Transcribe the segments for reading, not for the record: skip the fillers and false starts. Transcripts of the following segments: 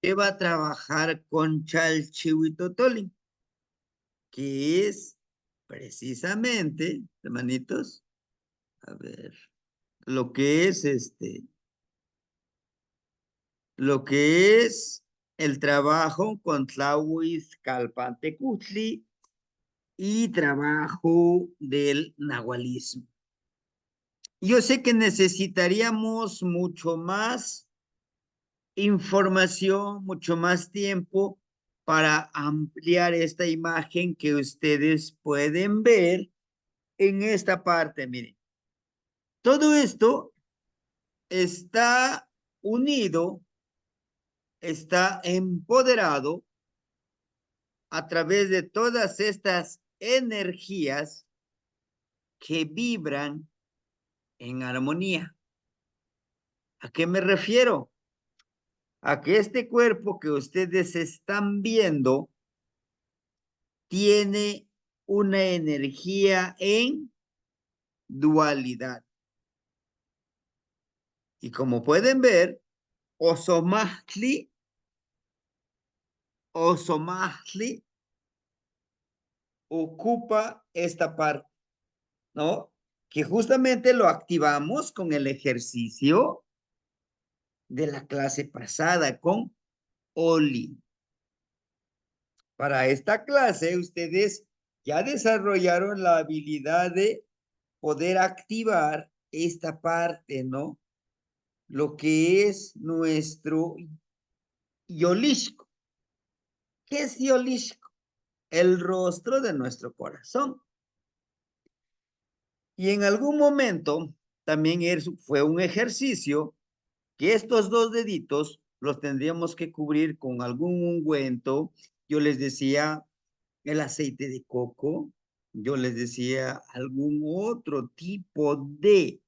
que va a trabajar con Chalchihuitotoli, que es precisamente, hermanitos, a ver, lo que es lo que es el trabajo con Tlahuizcalpantecutli y trabajo del nahualismo. Yo sé que necesitaríamos mucho más información, mucho más tiempo para ampliar esta imagen que ustedes pueden ver en esta parte. Miren, todo esto está unido, está empoderado a través de todas estas energías que vibran en armonía. ¿A qué me refiero? A que este cuerpo que ustedes están viendo tiene una energía en dualidad. Y como pueden ver, Osomahtli, Osomahtli ocupa esta parte, ¿no? Que justamente lo activamos con el ejercicio de la clase pasada, con Oli. Para esta clase, ustedes ya desarrollaron la habilidad de poder activar esta parte, ¿no? Lo que es nuestro Yolishko. ¿Qué es Yolishko? El rostro de nuestro corazón. Y en algún momento también fue un ejercicio que estos dos deditos los tendríamos que cubrir con algún ungüento. Yo les decía el aceite de coco, yo les decía algún otro tipo de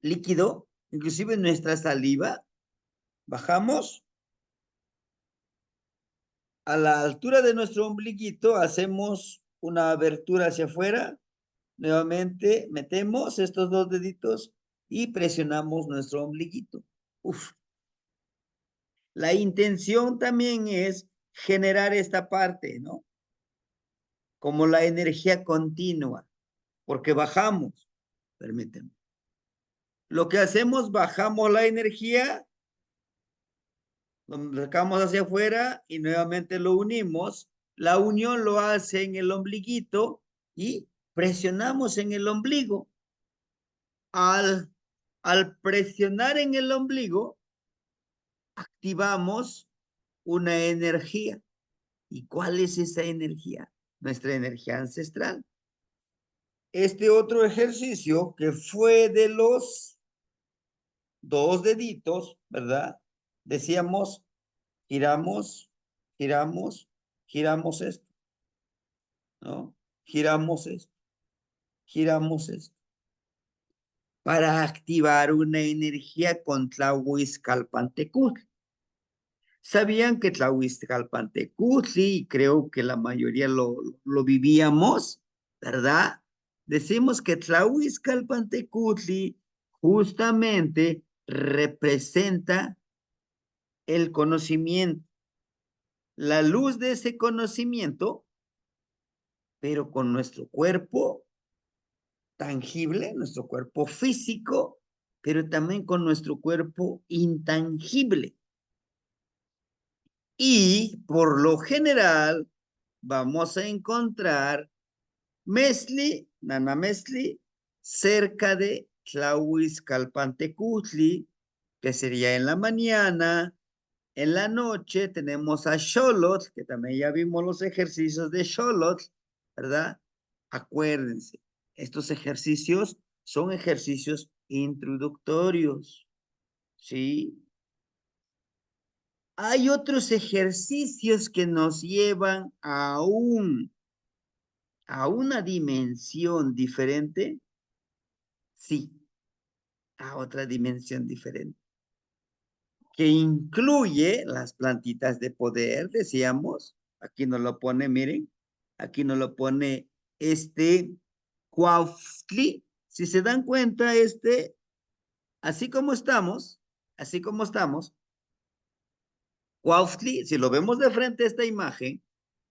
líquido, inclusive nuestra saliva, bajamos a la altura de nuestro ombliguito, hacemos una abertura hacia afuera, nuevamente metemos estos dos deditos y presionamos nuestro ombliguito. Uf. La intención también es generar esta parte, ¿no? Como la energía continua, porque bajamos, permítanme. Lo que hacemos, bajamos la energía, lo sacamos hacia afuera y nuevamente lo unimos. La unión lo hace en el ombliguito y presionamos en el ombligo. Al presionar en el ombligo, activamos una energía. ¿Y cuál es esa energía? Nuestra energía ancestral. Este otro ejercicio que fue de los dos deditos, ¿verdad? Decíamos, giramos, giramos, giramos esto, ¿no? Giramos esto, giramos esto. Para activar una energía con Tlahuizcalpantecutli. ¿Sabían que Tlahuizcalpantecutli, y creo que la mayoría lo vivíamos, ¿verdad? Decimos que Tlahuizcalpantecutli justamente representa el conocimiento, la luz de ese conocimiento, pero con nuestro cuerpo tangible, nuestro cuerpo físico, pero también con nuestro cuerpo intangible. Y por lo general vamos a encontrar Mesli, Nana Mesli, cerca de Tlahuizcalpantecutli, que sería en la mañana. En la noche tenemos a Xolotl, que también ya vimos los ejercicios de Xolotl, ¿verdad? Acuérdense, estos ejercicios son ejercicios introductorios, ¿sí? Hay otros ejercicios que nos llevan a una dimensión diferente, sí, a otra dimensión diferente, que incluye las plantitas de poder, decíamos, aquí nos lo pone, miren, aquí nos lo pone Cuauhtli. Si se dan cuenta, así como estamos, Cuautli, si lo vemos de frente a esta imagen,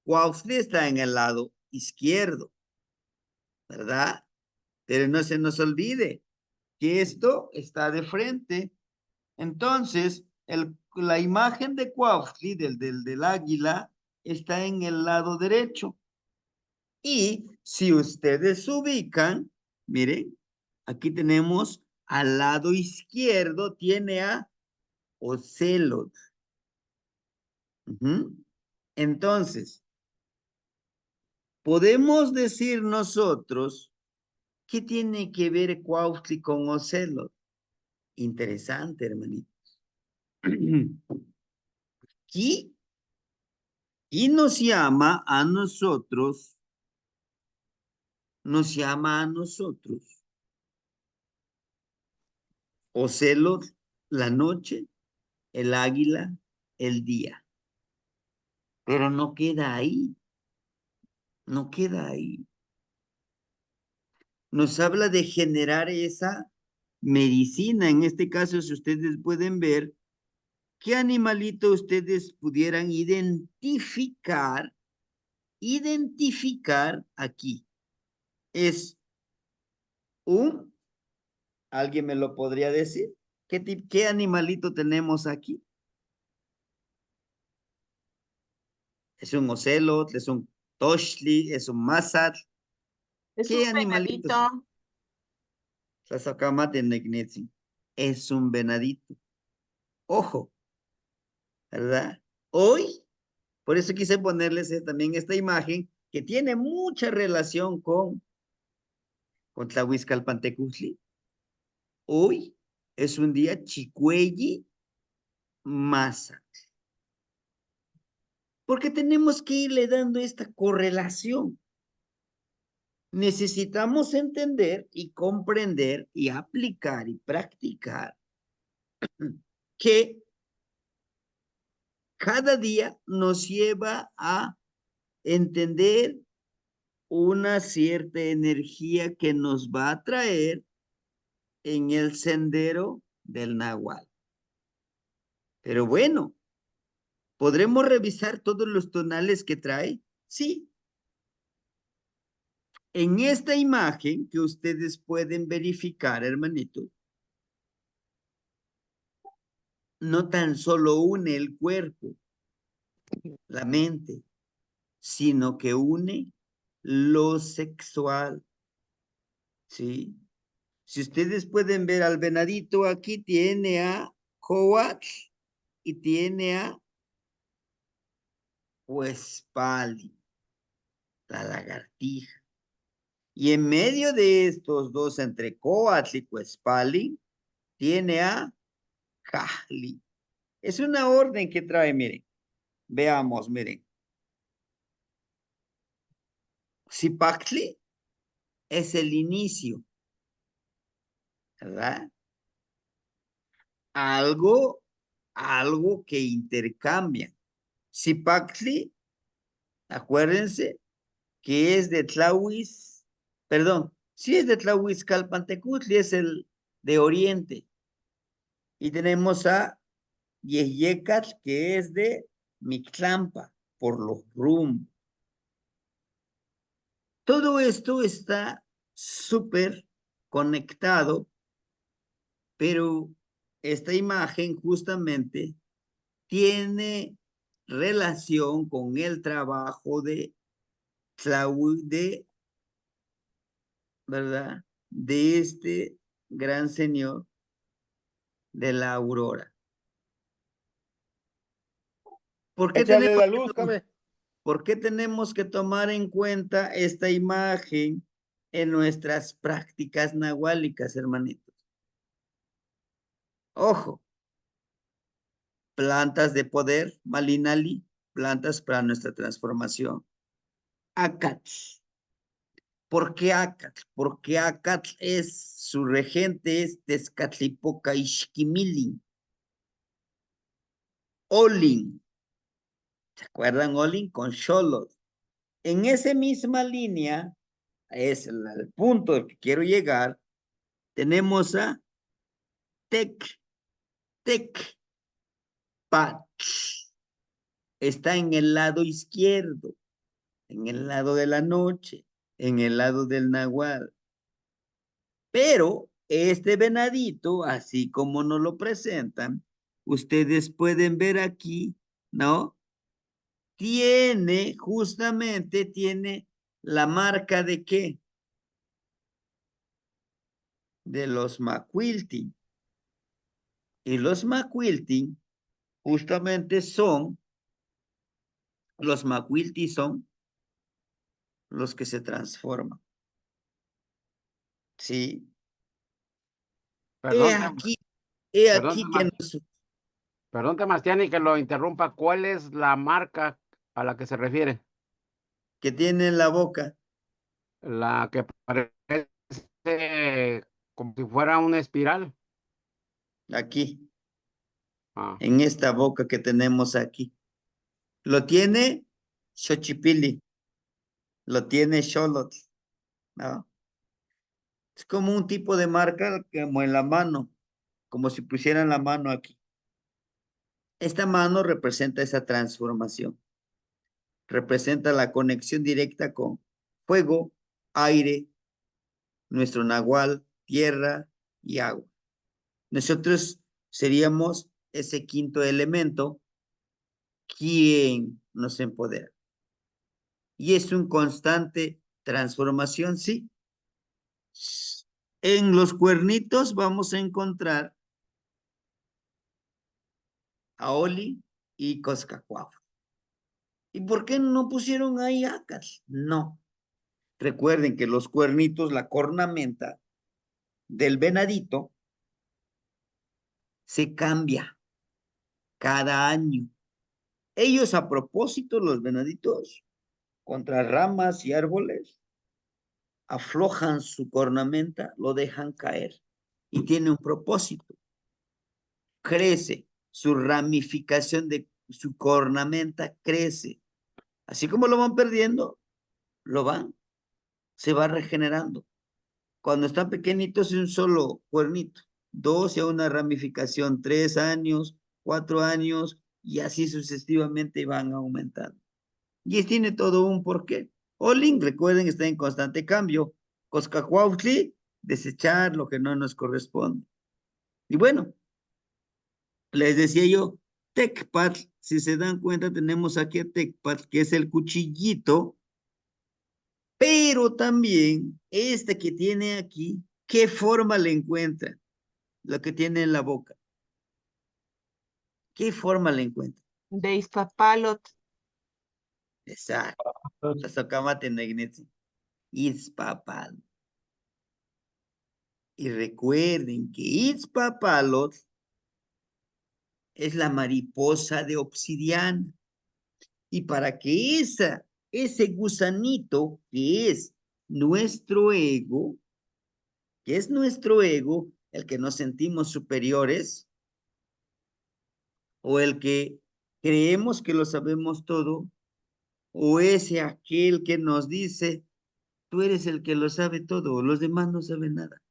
Cuautli está en el lado izquierdo, ¿verdad? Pero no se nos olvide que esto está de frente. Entonces, la imagen de Cuautli, del águila, está en el lado derecho. Y si ustedes ubican, miren, aquí tenemos al lado izquierdo, tiene a Ocelot. Entonces, podemos decir nosotros, ¿qué tiene que ver Cuautli con Ocelot? Interesante, hermanito. Y nos llama a nosotros, Ocelot, la noche, el águila, el día. Pero no queda ahí, no queda ahí. Nos habla de generar esa medicina. En este caso, si ustedes pueden ver, ¿qué animalito ustedes pudieran identificar aquí? Es ¿alguien me lo podría decir? ¿Qué animalito tenemos aquí? ¿Es un ocelot, es un toshli, es un masat? Es un ¿Qué animalito es? venadito. Es un venadito. Ojo, ¿verdad? Hoy, por eso quise ponerles también esta imagen que tiene mucha relación con Tlahuizcalpantecutli. Hoy es un día chicuelli masa. Porque tenemos que irle dando esta correlación. Necesitamos entender y comprender y aplicar y practicar que cada día nos lleva a entender una cierta energía que nos va a traer en el sendero del Nahual. Pero bueno, ¿podremos revisar todos los tonales que trae? Sí. En esta imagen que ustedes pueden verificar, hermanito, no tan solo une el cuerpo, la mente, sino que une lo sexual, ¿sí? Si ustedes pueden ver al venadito, aquí tiene a Coach y tiene a Huespali, la lagartija. Y en medio de estos dos, entre Coatl y Huespali, tiene a Cajli. Es una orden que trae, miren. Veamos, miren. Zipactli es el inicio, ¿verdad? Algo que intercambia. Zipactli, acuérdense, que es de Tlahuiz, perdón, si es de Tlahuizcalpantecutli, es el de Oriente. Y tenemos a Yeyecatl, que es de Mictlampa, por los rumbos. Todo esto está súper conectado, pero esta imagen justamente tiene relación con el trabajo de ¿verdad? De este gran señor de la aurora. ¿Por qué Échale tenemos la que luz, Jaime. ¿Por qué tenemos que tomar en cuenta esta imagen en nuestras prácticas nahuálicas, hermanitos? Ojo, plantas de poder, Malinali, plantas para nuestra transformación. Acatl. ¿Por qué Acatl? Porque Acatl su regente es Tezcatlipoca Ixquimilin. Olin. ¿Se acuerdan Olin? Con Xolotl. En esa misma línea, es el punto al que quiero llegar, tenemos a Tec, Pach. está en el lado izquierdo, en el lado de la noche, en el lado del nagual. Pero este venadito, así como nos lo presentan, ustedes pueden ver aquí, ¿no? Justamente tiene la marca de ¿qué? De los McQuilting. Y los McQuilting justamente los McQuilting son los que se transforman. ¿Sí? He Perdón, aquí, he perdón, aquí que nos... perdón, Temastiani, que lo interrumpa. ¿Cuál es la marca a la que se refiere? que tiene en la boca, La que parece como si fuera una espiral. aquí, Ah, en esta boca que tenemos aquí. Lo tiene Xochipilli, lo tiene Xolotl, ¿no? Es como un tipo de marca como en la mano, como si pusieran la mano aquí. Esta mano representa esa transformación, representa la conexión directa con fuego, aire, nuestro nahual, tierra y agua. Nosotros seríamos ese quinto elemento quien nos empodera. Y es un constante transformación, sí. En los cuernitos vamos a encontrar a Oli y Coscacuafo. ¿Y por qué no pusieron ahí acas? No. Recuerden que los cuernitos, la cornamenta del venadito, se cambia cada año. Ellos a propósito, los venaditos, contra ramas y árboles, aflojan su cornamenta, lo dejan caer y tiene un propósito. Crece, su ramificación de su cornamenta crece. Así como lo van perdiendo, se va regenerando. Cuando están pequeñitos es un solo cuernito, dos y una ramificación, 3 años, 4 años, y así sucesivamente van aumentando. Y tiene todo un porqué. Olin, recuerden, está en constante cambio. Coscacuautli, desechar lo que no nos corresponde. Y bueno, les decía yo, Tecpat, si se dan cuenta, tenemos aquí a Tecpat, que es el cuchillito, pero también este que tiene aquí, ¿qué forma le encuentra? Lo que tiene en la boca. ¿Qué forma le encuentra? de Iztapalot. Exacto. La socamate negnetsi. Itzpapal. Y recuerden que Itzpapalot es la mariposa de obsidiana. Y para que ese gusanito que es nuestro ego, que es nuestro ego, el que nos sentimos superiores, o el que creemos que lo sabemos todo, o ese aquel que nos dice, tú eres el que lo sabe todo, los demás no saben nada,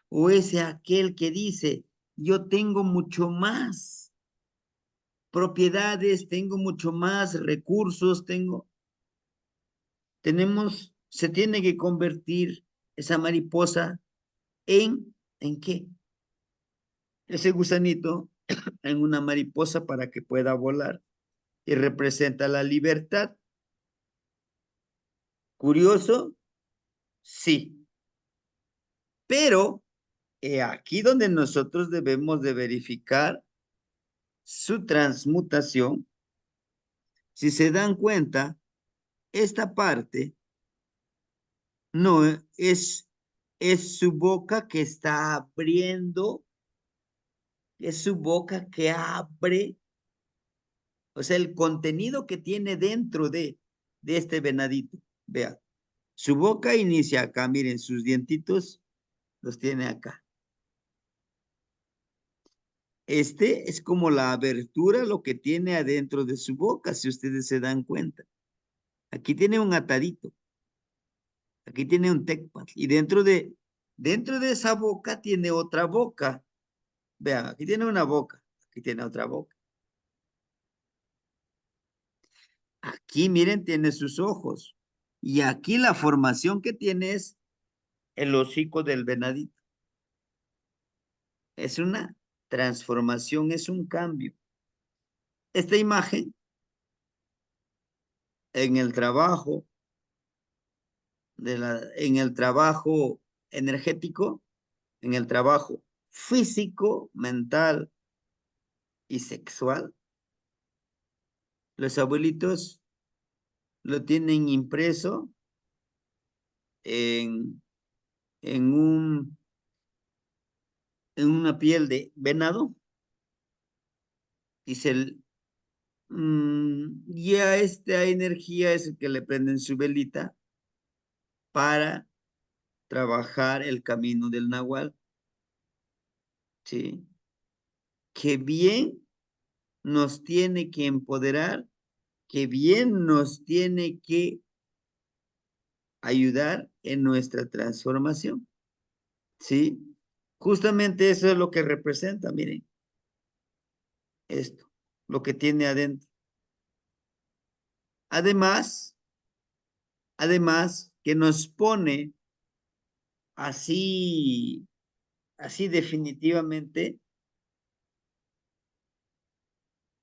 o ese aquel que dice, yo tengo mucho más propiedades, tengo mucho más recursos, se tiene que convertir esa mariposa ¿en qué? Ese gusanito en una mariposa para que pueda volar y representa la libertad. ¿Curioso? Sí. Pero aquí donde nosotros debemos de verificar su transmutación. Si se dan cuenta, esta parte no es su boca que está abriendo, es su boca que abre, o sea, el contenido que tiene dentro de este venadito. Vea, su boca inicia acá, miren, sus dientitos los tiene acá. Este es como la abertura, lo que tiene adentro de su boca, si ustedes se dan cuenta. Aquí tiene un atadito, aquí tiene un tecpat, y dentro de esa boca tiene otra boca. Vean, aquí tiene una boca, aquí tiene otra boca. Aquí, miren, tiene sus ojos. Y aquí la formación que tiene es el hocico del venadito. Es una transformación, es un cambio. Esta imagen en el trabajo, en el trabajo energético, en el trabajo físico, mental y sexual, los abuelitos lo tienen impreso en, en, un, en una piel de venado y y a esta energía es el que le prenden su velita para trabajar el camino del Nahual. ¿Sí? Que bien nos tiene que empoderar, que bien nos tiene que ayudar en nuestra transformación. ¿Sí? Justamente eso es lo que representa, miren, esto, lo que tiene adentro. Además que nos pone así, así definitivamente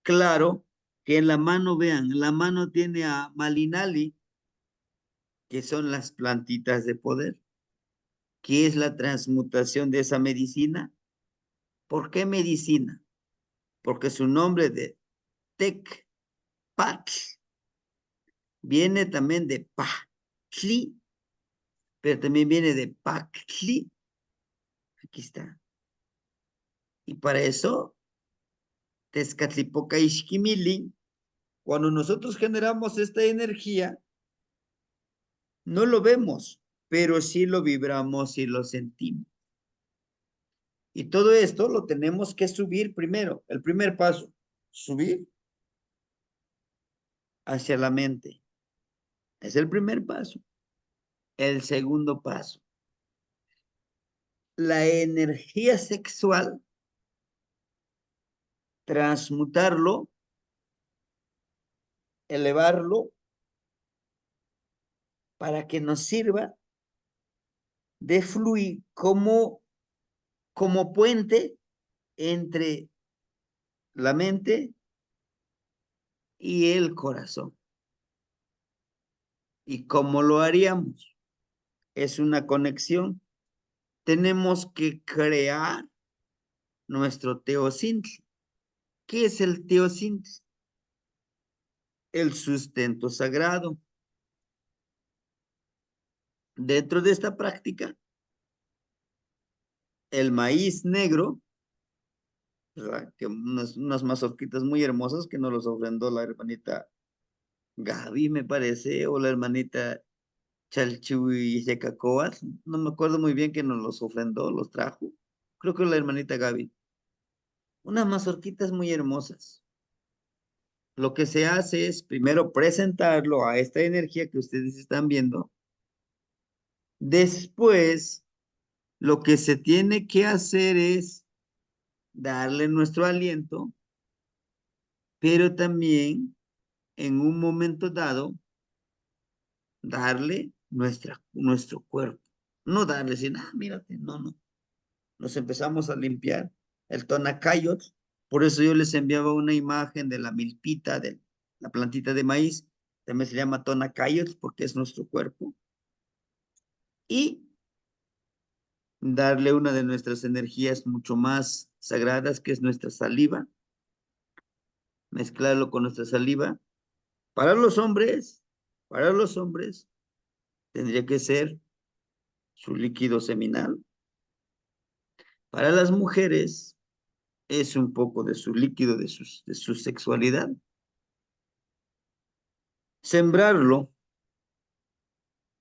claro que en la mano, vean, en la mano tiene a Malinali, que son las plantitas de poder. ¿Qué es la transmutación de esa medicina? ¿Por qué medicina? Porque su nombre de Tecpatl viene también de Pactli, pero también viene de Pactli. Aquí está. Y para eso, Tezcatlipoca Ixquimili, cuando nosotros generamos esta energía, no lo vemos, pero sí lo vibramos y lo sentimos. Y todo esto lo tenemos que subir primero. El primer paso, subir hacia la mente. Es el primer paso. El segundo paso, la energía sexual, transmutarlo, elevarlo, para que nos sirva de fluir como puente entre la mente y el corazón. ¿Y cómo lo haríamos? Es una conexión. Tenemos que crear nuestro teosíntesis. ¿Qué es el teosíntesis? El sustento sagrado. Dentro de esta práctica, el maíz negro, ¿verdad? Que unas mazorquitas muy hermosas que nos los ofrendó la hermanita Gaby, me parece, o la hermanita Chalchuy Yecacoat, no me acuerdo muy bien que nos los ofrendó, los trajo. Creo que la hermanita Gaby. Unas mazorquitas muy hermosas. Lo que se hace es primero presentarlo a esta energía que ustedes están viendo. Después, lo que se tiene que hacer es darle nuestro aliento, pero también en un momento dado, darle nuestro cuerpo. No darle, sino, mírate, no. Nos empezamos a limpiar el tonacayot. Por eso yo les enviaba una imagen de la milpita, de la plantita de maíz. También se llama tonacayot porque es nuestro cuerpo. Y darle una de nuestras energías mucho más sagradas, que es nuestra saliva. Mezclarlo con nuestra saliva. Para los hombres, tendría que ser su líquido seminal. Para las mujeres, es un poco de su líquido, de su sexualidad. Sembrarlo.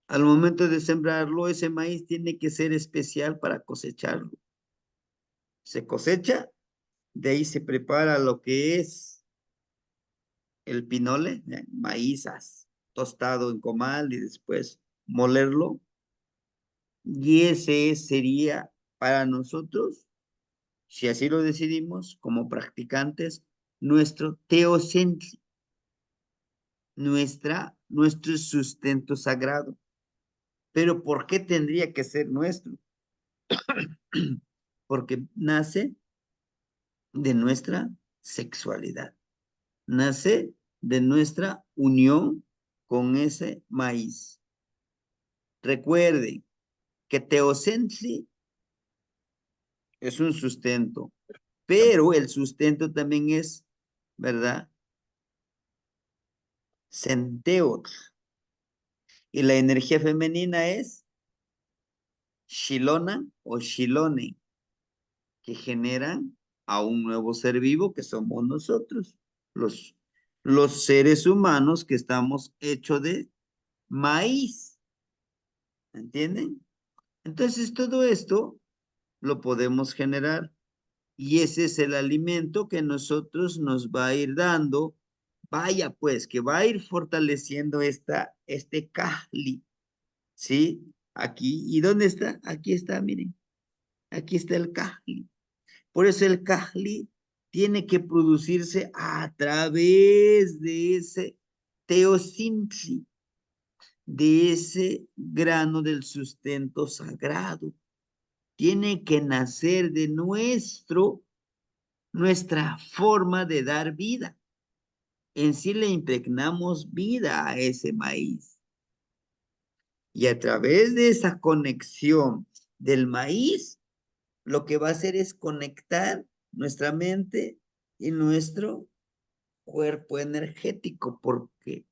Al momento de sembrarlo, ese maíz tiene que ser especial para cosecharlo. Se cosecha, de ahí se prepara lo que es el pinole, maíz tostado en comal y después molerlo. Y ese sería para nosotros, si así lo decidimos, como practicantes, nuestro teocentro. nuestro sustento sagrado. Pero ¿por qué tendría que ser nuestro? Porque nace de nuestra sexualidad, nace de nuestra unión con ese maíz. Recuerden que Teocentli es un sustento, pero el sustento también es, ¿verdad? Centeotl. Y la energía femenina es Shilona o Shilone, que generan a un nuevo ser vivo que somos nosotros, los seres humanos que estamos hechos de maíz. ¿Entienden? Entonces todo esto lo podemos generar y ese es el alimento que nosotros nos va a ir dando. Vaya pues, que va a ir fortaleciendo este Kahli, ¿sí? Aquí, ¿y dónde está? Aquí está, miren, aquí está el Kahli. Por eso el Kahli tiene que producirse a través de ese teosintli, de ese grano del sustento sagrado. Tiene que nacer de nuestra forma de dar vida. En sí le impregnamos vida a ese maíz. Y a través de esa conexión del maíz, lo que va a hacer es conectar nuestra mente y nuestro cuerpo energético, porque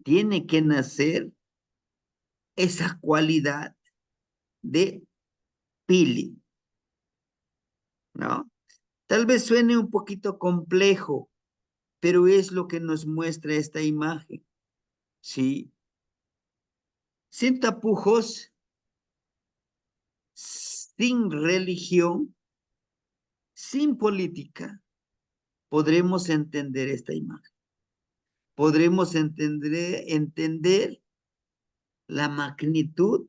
tiene que nacer esa cualidad de pili, ¿no? Tal vez suene un poquito complejo, pero es lo que nos muestra esta imagen, ¿sí? Sin tapujos, sin religión, sin política, podremos entender esta imagen. Podremos entender la magnitud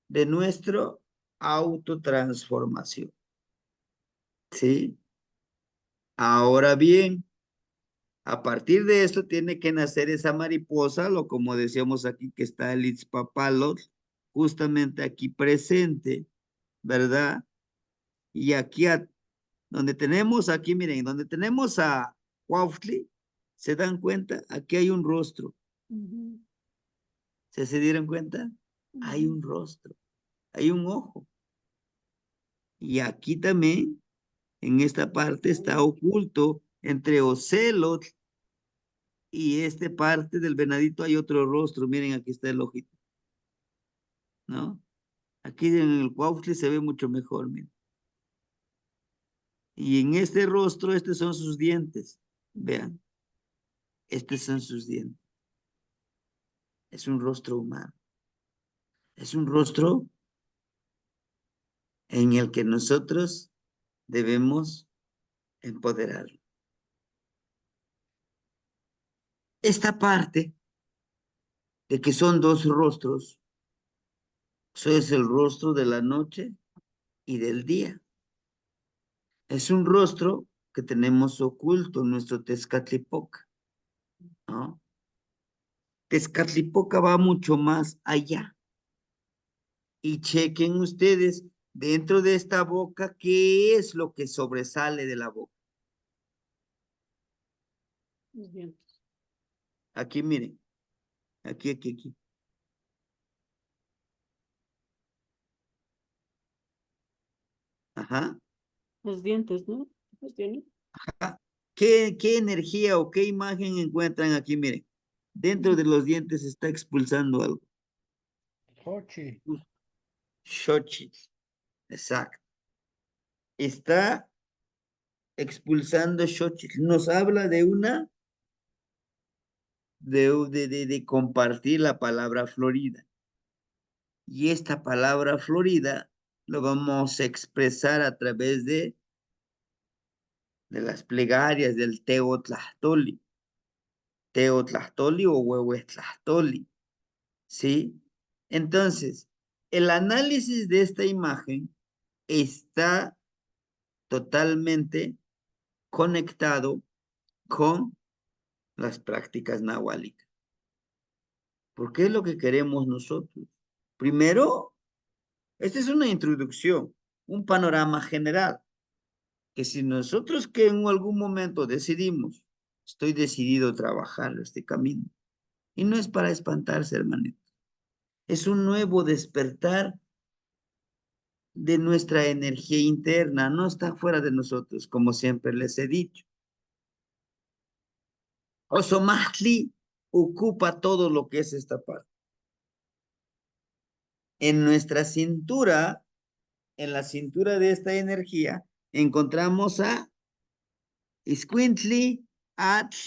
de nuestra autotransformación. ¿Sí? Ahora bien, a partir de esto tiene que nacer esa mariposa, lo como decíamos aquí que está el Itzpapalot, justamente aquí presente, ¿verdad? Y aquí donde tenemos, aquí miren, donde tenemos a Cuautli, ¿se dan cuenta? Aquí hay un rostro. ¿Se dieron cuenta? Hay un rostro, hay un ojo. Y aquí también, en esta parte, está oculto entre Ocelot y esta parte del venadito hay otro rostro. Miren, aquí está el ojito, ¿no? Aquí en el Cuautli se ve mucho mejor, miren. Y en este rostro, estos son sus dientes. Vean, estos son sus dientes. Es un rostro humano. Es un rostro en el que nosotros debemos empoderarlo. Esta parte de que son dos rostros, eso es el rostro de la noche y del día. Es un rostro que tenemos oculto en nuestro Tezcatlipoca, ¿no? Tezcatlipoca va mucho más allá. Y chequen ustedes dentro de esta boca, ¿qué es lo que sobresale de la boca? Los dientes. Aquí miren, aquí. Ajá. Los dientes, ¿no? Los dientes. ¿Qué energía o qué imagen encuentran aquí? Miren, dentro de los dientes está expulsando algo. Xochitl. Xochitl, exacto. Está expulsando Xochitl. Nos habla de de compartir la palabra Florida. Y esta palabra Florida lo vamos a expresar a través de las plegarias del Teotlastoli. Teotlastoli o Huehuetlastoli. ¿Sí? Entonces, el análisis de esta imagen está totalmente conectado con las prácticas nahuálicas. Porque es lo que queremos nosotros. Primero, esta es una introducción, un panorama general, que si nosotros que en algún momento decidimos, estoy decidido a trabajar este camino, y no es para espantarse, hermanito, es un nuevo despertar de nuestra energía interna, no está fuera de nosotros, como siempre les he dicho. Osomatli ocupa todo lo que es esta parte. En nuestra cintura, en la cintura de esta energía, encontramos a Iscuintli, Atl,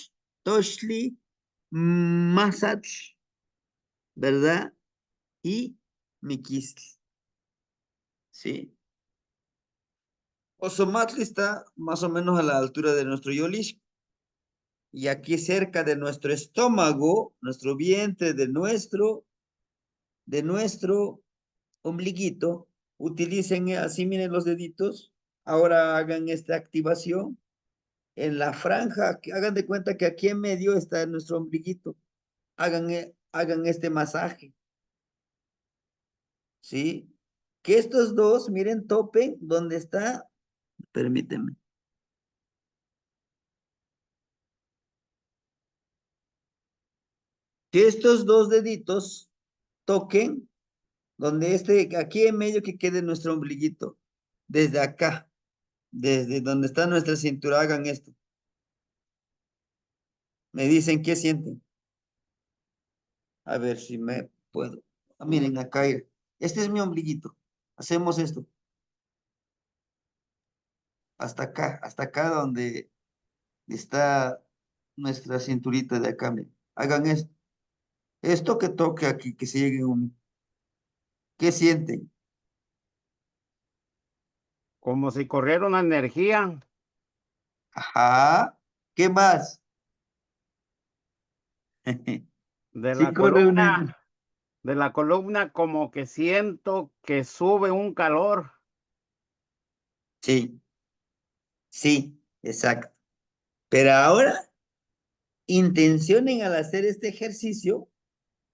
Toshli, Masatl, ¿verdad? Y Miquistli, ¿sí? Osomatli está más o menos a la altura de nuestro Yolish. Y aquí cerca de nuestro estómago, nuestro vientre, de nuestro ombliguito, utilicen así, miren los deditos, ahora hagan esta activación en la franja, que hagan de cuenta que aquí en medio está nuestro ombliguito, hagan este masaje, ¿sí? Que estos dos, miren, topen donde está, permíteme, que estos dos deditos toquen donde aquí en medio que quede nuestro ombliguito, desde acá, desde donde está nuestra cintura, hagan esto. Me dicen qué sienten. A ver si me puedo. Ah, miren, acá, este es mi ombliguito. Hacemos esto. Hasta acá donde está nuestra cinturita de acá, miren. Hagan esto. Esto que toque aquí, que se llegue un. ¿Qué sienten? Como si corriera una energía Ajá. ¿Qué más? de Sí la corre una. columna, de la columna, como que siento que sube un calor. Sí, sí, exacto. Pero ahora, intencionen al hacer este ejercicio.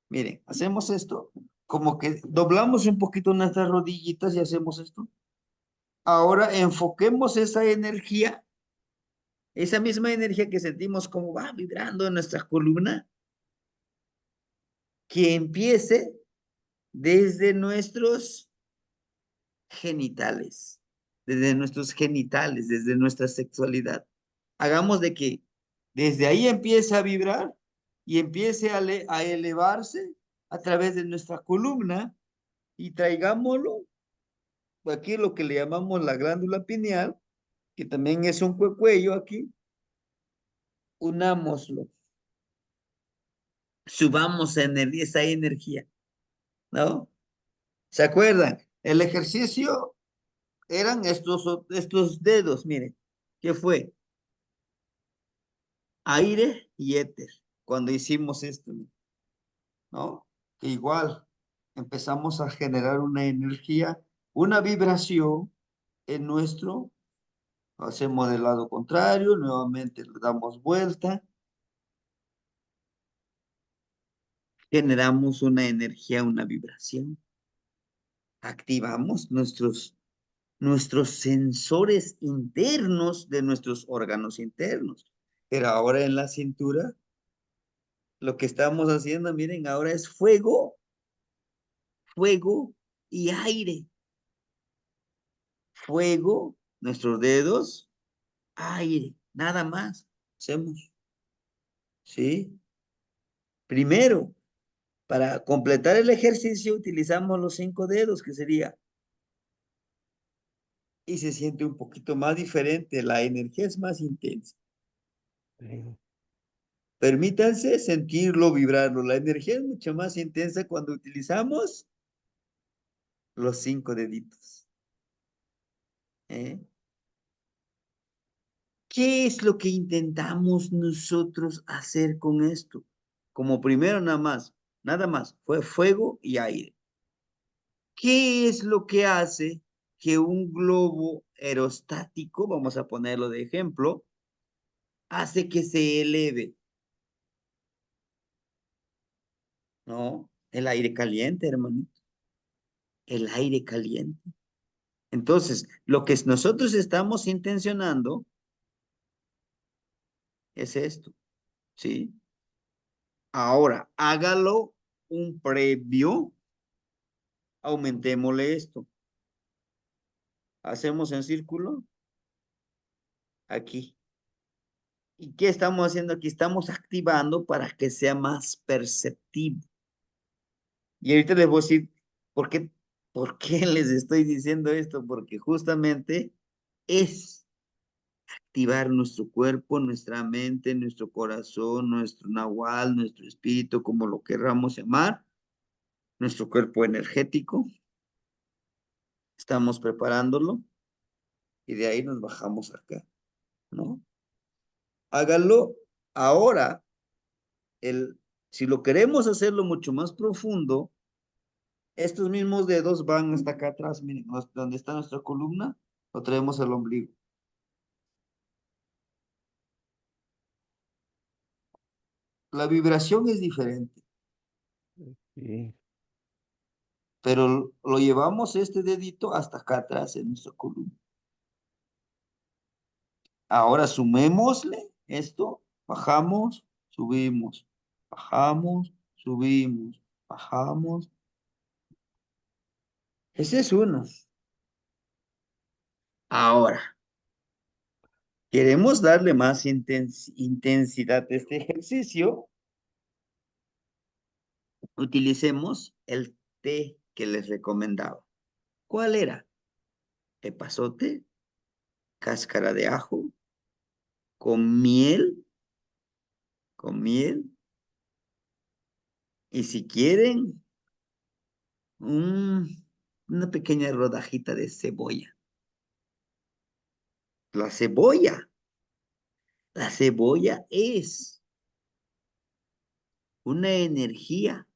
Miren, hacemos esto, como que doblamos un poquito nuestras rodillitas y hacemos esto. Ahora enfoquemos esa misma energía que sentimos como va vibrando en nuestra columna, que empiece desde nuestros genitales, desde nuestra sexualidad. Hagamos de que desde ahí empiece a vibrar y empiece a elevarse a través de nuestra columna y traigámoslo aquí lo que le llamamos la glándula pineal, que también es un cuello aquí, unámoslo, subamos esa energía, ¿no? ¿Se acuerdan? El ejercicio eran estos dedos, miren, ¿qué fue? Aire y éter, cuando hicimos esto, ¿no? Que igual empezamos a generar una energía, una vibración en hacemos del lado contrario, nuevamente le damos vuelta, generamos una energía, una vibración, activamos nuestros sensores internos de nuestros órganos internos. Pero ahora en la cintura, lo que estamos haciendo, miren, ahora es fuego y aire. Fuego, nuestros dedos, aire, nada más. Hacemos, ¿sí? Primero, para completar el ejercicio, utilizamos los 5 dedos, que sería, y se siente un poquito más diferente, la energía es más intensa. Sí. Permítanse sentirlo, vibrarlo. La energía es mucho más intensa cuando utilizamos los 5 deditos. ¿Eh? ¿Qué es lo que intentamos nosotros hacer con esto? Como primero nada más, fue fuego y aire. ¿Qué es lo que hace que un globo aerostático, vamos a ponerlo de ejemplo, hace que se eleve? No, el aire caliente, hermanito. El aire caliente. Entonces, lo que nosotros estamos intencionando es esto, ¿sí? Ahora, hágalo un previo, aumentémosle esto. Hacemos en círculo aquí. ¿Y qué estamos haciendo aquí? Estamos activando para que sea más perceptivo. Y ahorita les voy a decir, ¿por qué les estoy diciendo esto? Porque justamente es activar nuestro cuerpo, nuestra mente, nuestro corazón, nuestro nahual, nuestro espíritu, como lo querramos llamar, nuestro cuerpo energético. Estamos preparándolo y de ahí nos bajamos acá, ¿no? Hágalo ahora. Si lo queremos hacerlo mucho más profundo, estos mismos dedos van hasta acá atrás, miren, donde está nuestra columna, lo traemos al ombligo. La vibración es diferente, Sí. pero lo llevamos este dedito hasta acá atrás en nuestra columna. Ahora sumémosle esto, bajamos, subimos, bajamos, subimos, bajamos. Ese es uno. Ahora, queremos darle más intensidad a este ejercicio. Utilicemos el té que les recomendaba. ¿Cuál era? Epazote, cáscara de ajo, con miel, con miel. Y si quieren, una pequeña rodajita de cebolla. La cebolla. La cebolla es una energía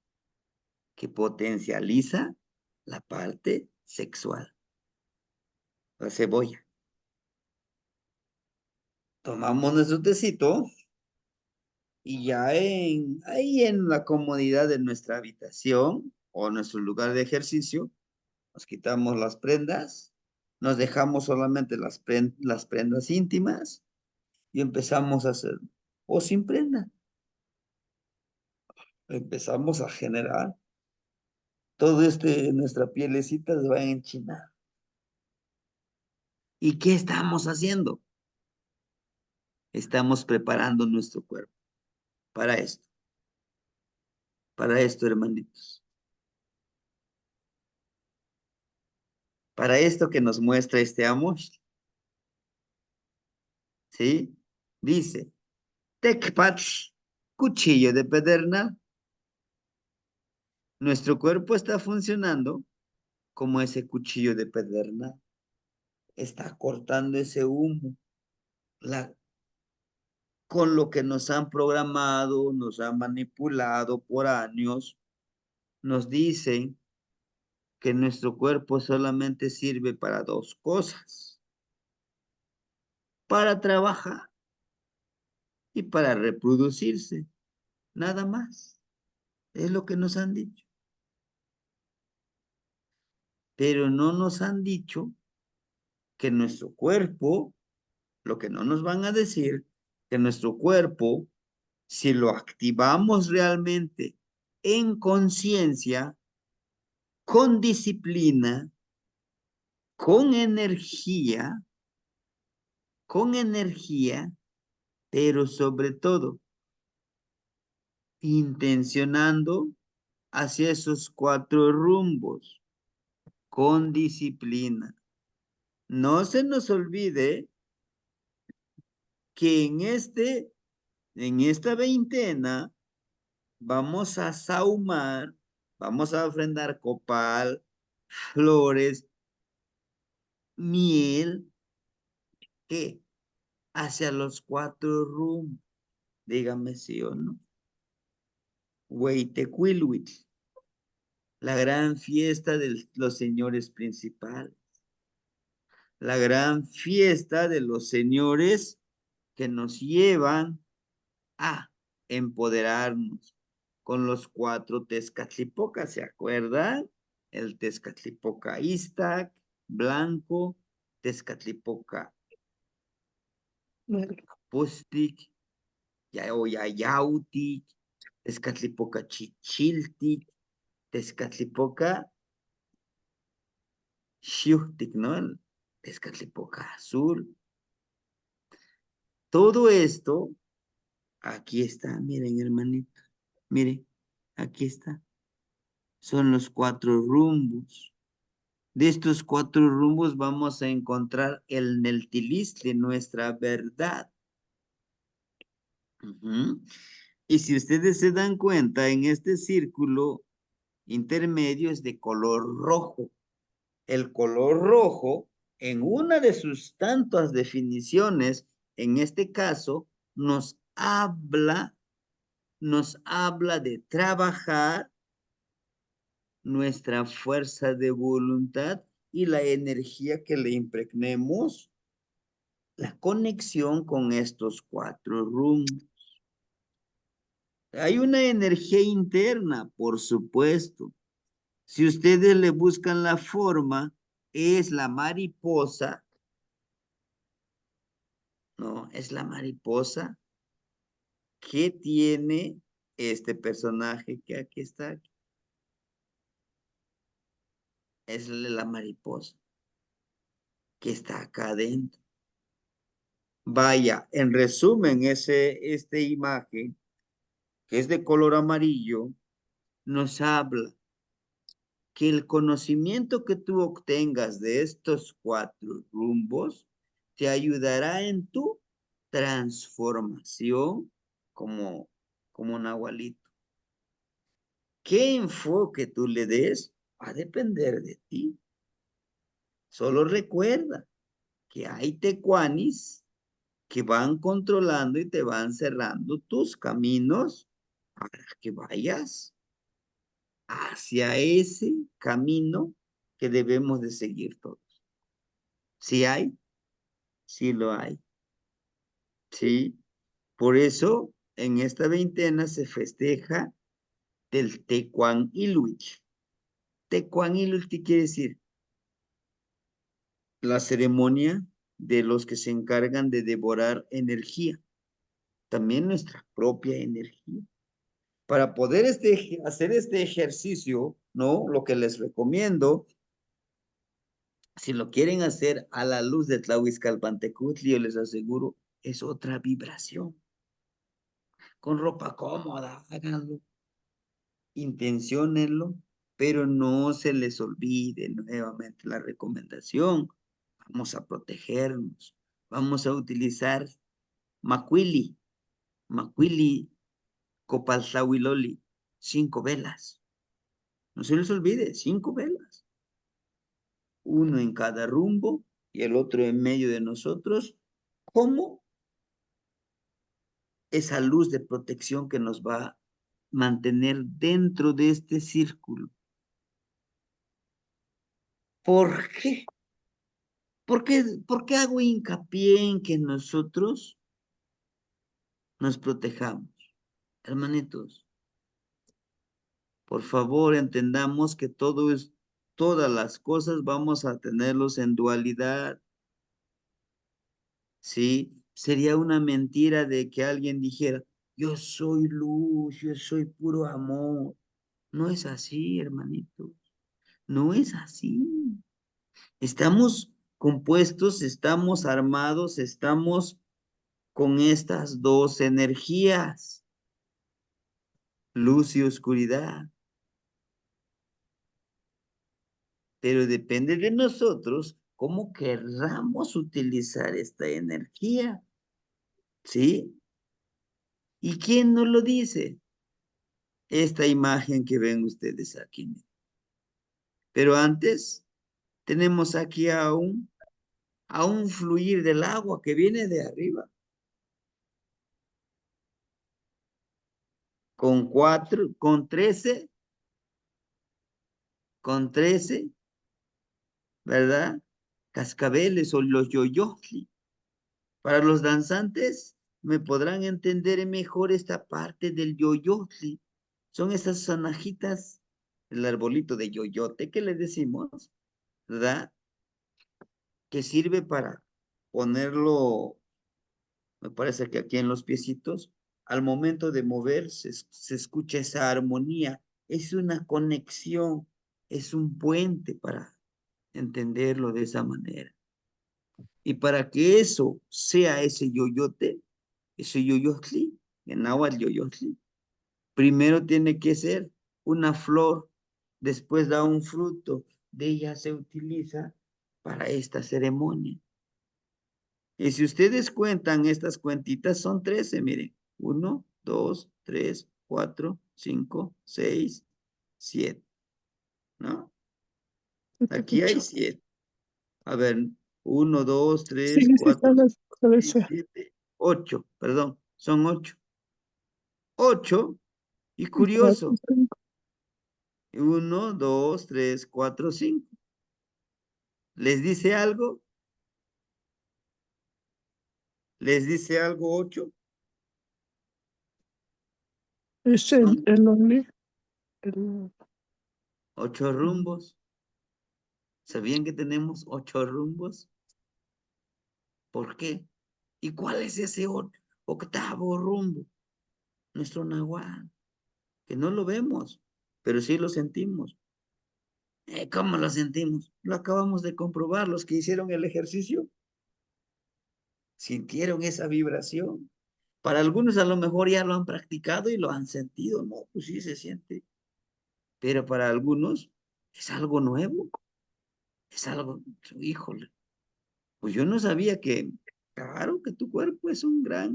que potencializa la parte sexual. La cebolla. Tomamos nuestro tecito y ya ahí en la comodidad de nuestra habitación o nuestro lugar de ejercicio, nos quitamos las prendas, nos dejamos solamente las prendas íntimas y empezamos a hacer, o sin prenda, empezamos a generar todo nuestra pielecita se va a enchinar. ¿Y qué estamos haciendo? Estamos preparando nuestro cuerpo para esto, hermanitos, para esto que nos muestra este amor, ¿sí? Dice, Tecpach, cuchillo de pedernal. Nuestro cuerpo está funcionando como ese cuchillo de pedernal. Está cortando ese humo. Con lo que nos han programado, nos han manipulado por años, nos dicen que nuestro cuerpo solamente sirve para dos cosas, para trabajar y para reproducirse, nada más. Es lo que nos han dicho. Pero no nos han dicho que nuestro cuerpo, lo que no nos van a decir, que nuestro cuerpo, si lo activamos realmente en conciencia, con disciplina, con energía, pero sobre todo intencionando hacia esos 4 rumbos, con disciplina. No se nos olvide que en esta veintena, vamos a sahumar, vamos a ofrendar copal, flores, miel, ¿qué? Hacia los 4 rumbos. Dígame sí o no. Hueytecuilhuitl, la gran fiesta de los señores principales, la gran fiesta de los señores que nos llevan a empoderarnos, con los 4 Tezcatlipoca, ¿se acuerdan? El Tezcatlipoca Iztac, blanco, Tezcatlipoca Pustic, Yayautic, Tezcatlipoca Chichiltic, Tezcatlipoca Xiuhtic, ¿no? El Tezcatlipoca Azul. Todo esto, aquí está, miren, hermanito. Miren, aquí está. Son los 4 rumbos. De estos 4 rumbos vamos a encontrar el Neltilistle, nuestra verdad. Y si ustedes se dan cuenta, en este círculo intermedio es de color rojo. El color rojo, en una de sus tantas definiciones, en este caso, nos habla de trabajar nuestra fuerza de voluntad y la energía que le impregnemos, la conexión con estos 4 rumbos. Hay una energía interna, por supuesto. Si ustedes le buscan la forma, es la mariposa, ¿no? Es la mariposa que tiene este personaje que aquí está. Es la mariposa que está acá adentro. Vaya, en resumen, esta imagen, que es de color amarillo, nos habla que el conocimiento que tú obtengas de estos 4 rumbos te ayudará en tu transformación como Nahualito. ¿Qué enfoque tú le des? Va a depender de ti. Solo recuerda que hay tecuanis que van controlando y te van cerrando tus caminos para que vayas hacia ese camino que debemos de seguir todos. ¿Sí hay? Sí lo hay. ¿Sí? Por eso, en esta veintena se festeja del Tecuan Iluich. Tecuan Iluich, ¿qué quiere decir? La ceremonia de los que se encargan de devorar energía. También nuestra propia energía. Para poder hacer este ejercicio, ¿no? Lo que les recomiendo, si lo quieren hacer a la luz de Tlahuizcalpantecutli, yo les aseguro, es otra vibración. Con ropa cómoda, háganlo, intenciónenlo, pero no se les olvide nuevamente la recomendación. Vamos a protegernos, vamos a utilizar macuili copaltlahuiloli, 5 velas. No se les olvide, 5 velas. Uno en cada rumbo y el otro en medio de nosotros, como esa luz de protección que nos va a mantener dentro de este círculo. ¿Por qué? ¿Por qué hago hincapié en que nosotros nos protejamos? Hermanitos, por favor entendamos que todas las cosas vamos a tenerlos en dualidad. ¿Sí? Sería una mentira de que alguien dijera, yo soy luz, yo soy puro amor. No es así, hermanitos. No es así. Estamos compuestos, estamos armados, estamos con estas 2 energías, luz y oscuridad. Pero depende de nosotros cómo querramos utilizar esta energía. ¿Sí? ¿Y quién nos lo dice? Esta imagen que ven ustedes aquí. Pero antes tenemos aquí a un fluir del agua que viene de arriba. Con 13, ¿verdad? Cascabeles o los yoyotli. Para los danzantes me podrán entender mejor esta parte del yoyotli. Son estas sonajitas, el arbolito de yoyote que le decimos, ¿verdad? Que sirve para ponerlo, me parece que aquí en los piecitos, al momento de moverse, se escucha esa armonía. Es una conexión, es un puente para entenderlo de esa manera. Y para que eso sea ese yoyote, ese yoyotli, en náhuatl yoyotli, primero tiene que ser una flor, después da un fruto, de ella se utiliza para esta ceremonia. Y si ustedes cuentan estas cuentitas, son 13, miren. 1, 2, 3, 4, 5, 6, 7, ¿no? Aquí hay 7. A ver, 1, 2, 3, 4, 6, 7, 8, perdón, son 8. 8, y curioso, 1, 2, 3, 4, 5. ¿Les dice algo? ¿Les dice algo 8? Es Son el 8 rumbos. ¿Sabían que tenemos 8 rumbos? ¿Por qué? ¿Y cuál es ese octavo rumbo? Nuestro nahual, que no lo vemos, pero sí lo sentimos. ¿Cómo lo sentimos? Lo acabamos de comprobar, los que hicieron el ejercicio. Sintieron esa vibración. Para algunos a lo mejor ya lo han practicado y lo han sentido, ¿no? Pues sí se siente. Pero para algunos es algo nuevo, es algo, híjole, pues yo no sabía que, claro que tu cuerpo es una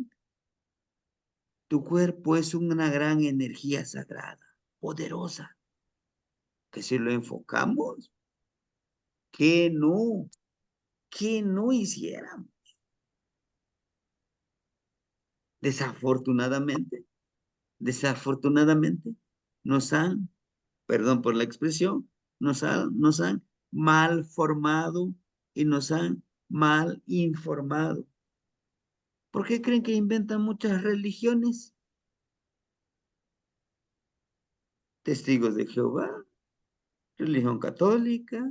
gran energía sagrada, poderosa, que si lo enfocamos, que no hiciéramos. Desafortunadamente, nos han, perdón por la expresión, nos han mal formado y nos han mal informado. ¿Por qué creen que inventan muchas religiones? Testigos de Jehová, religión católica,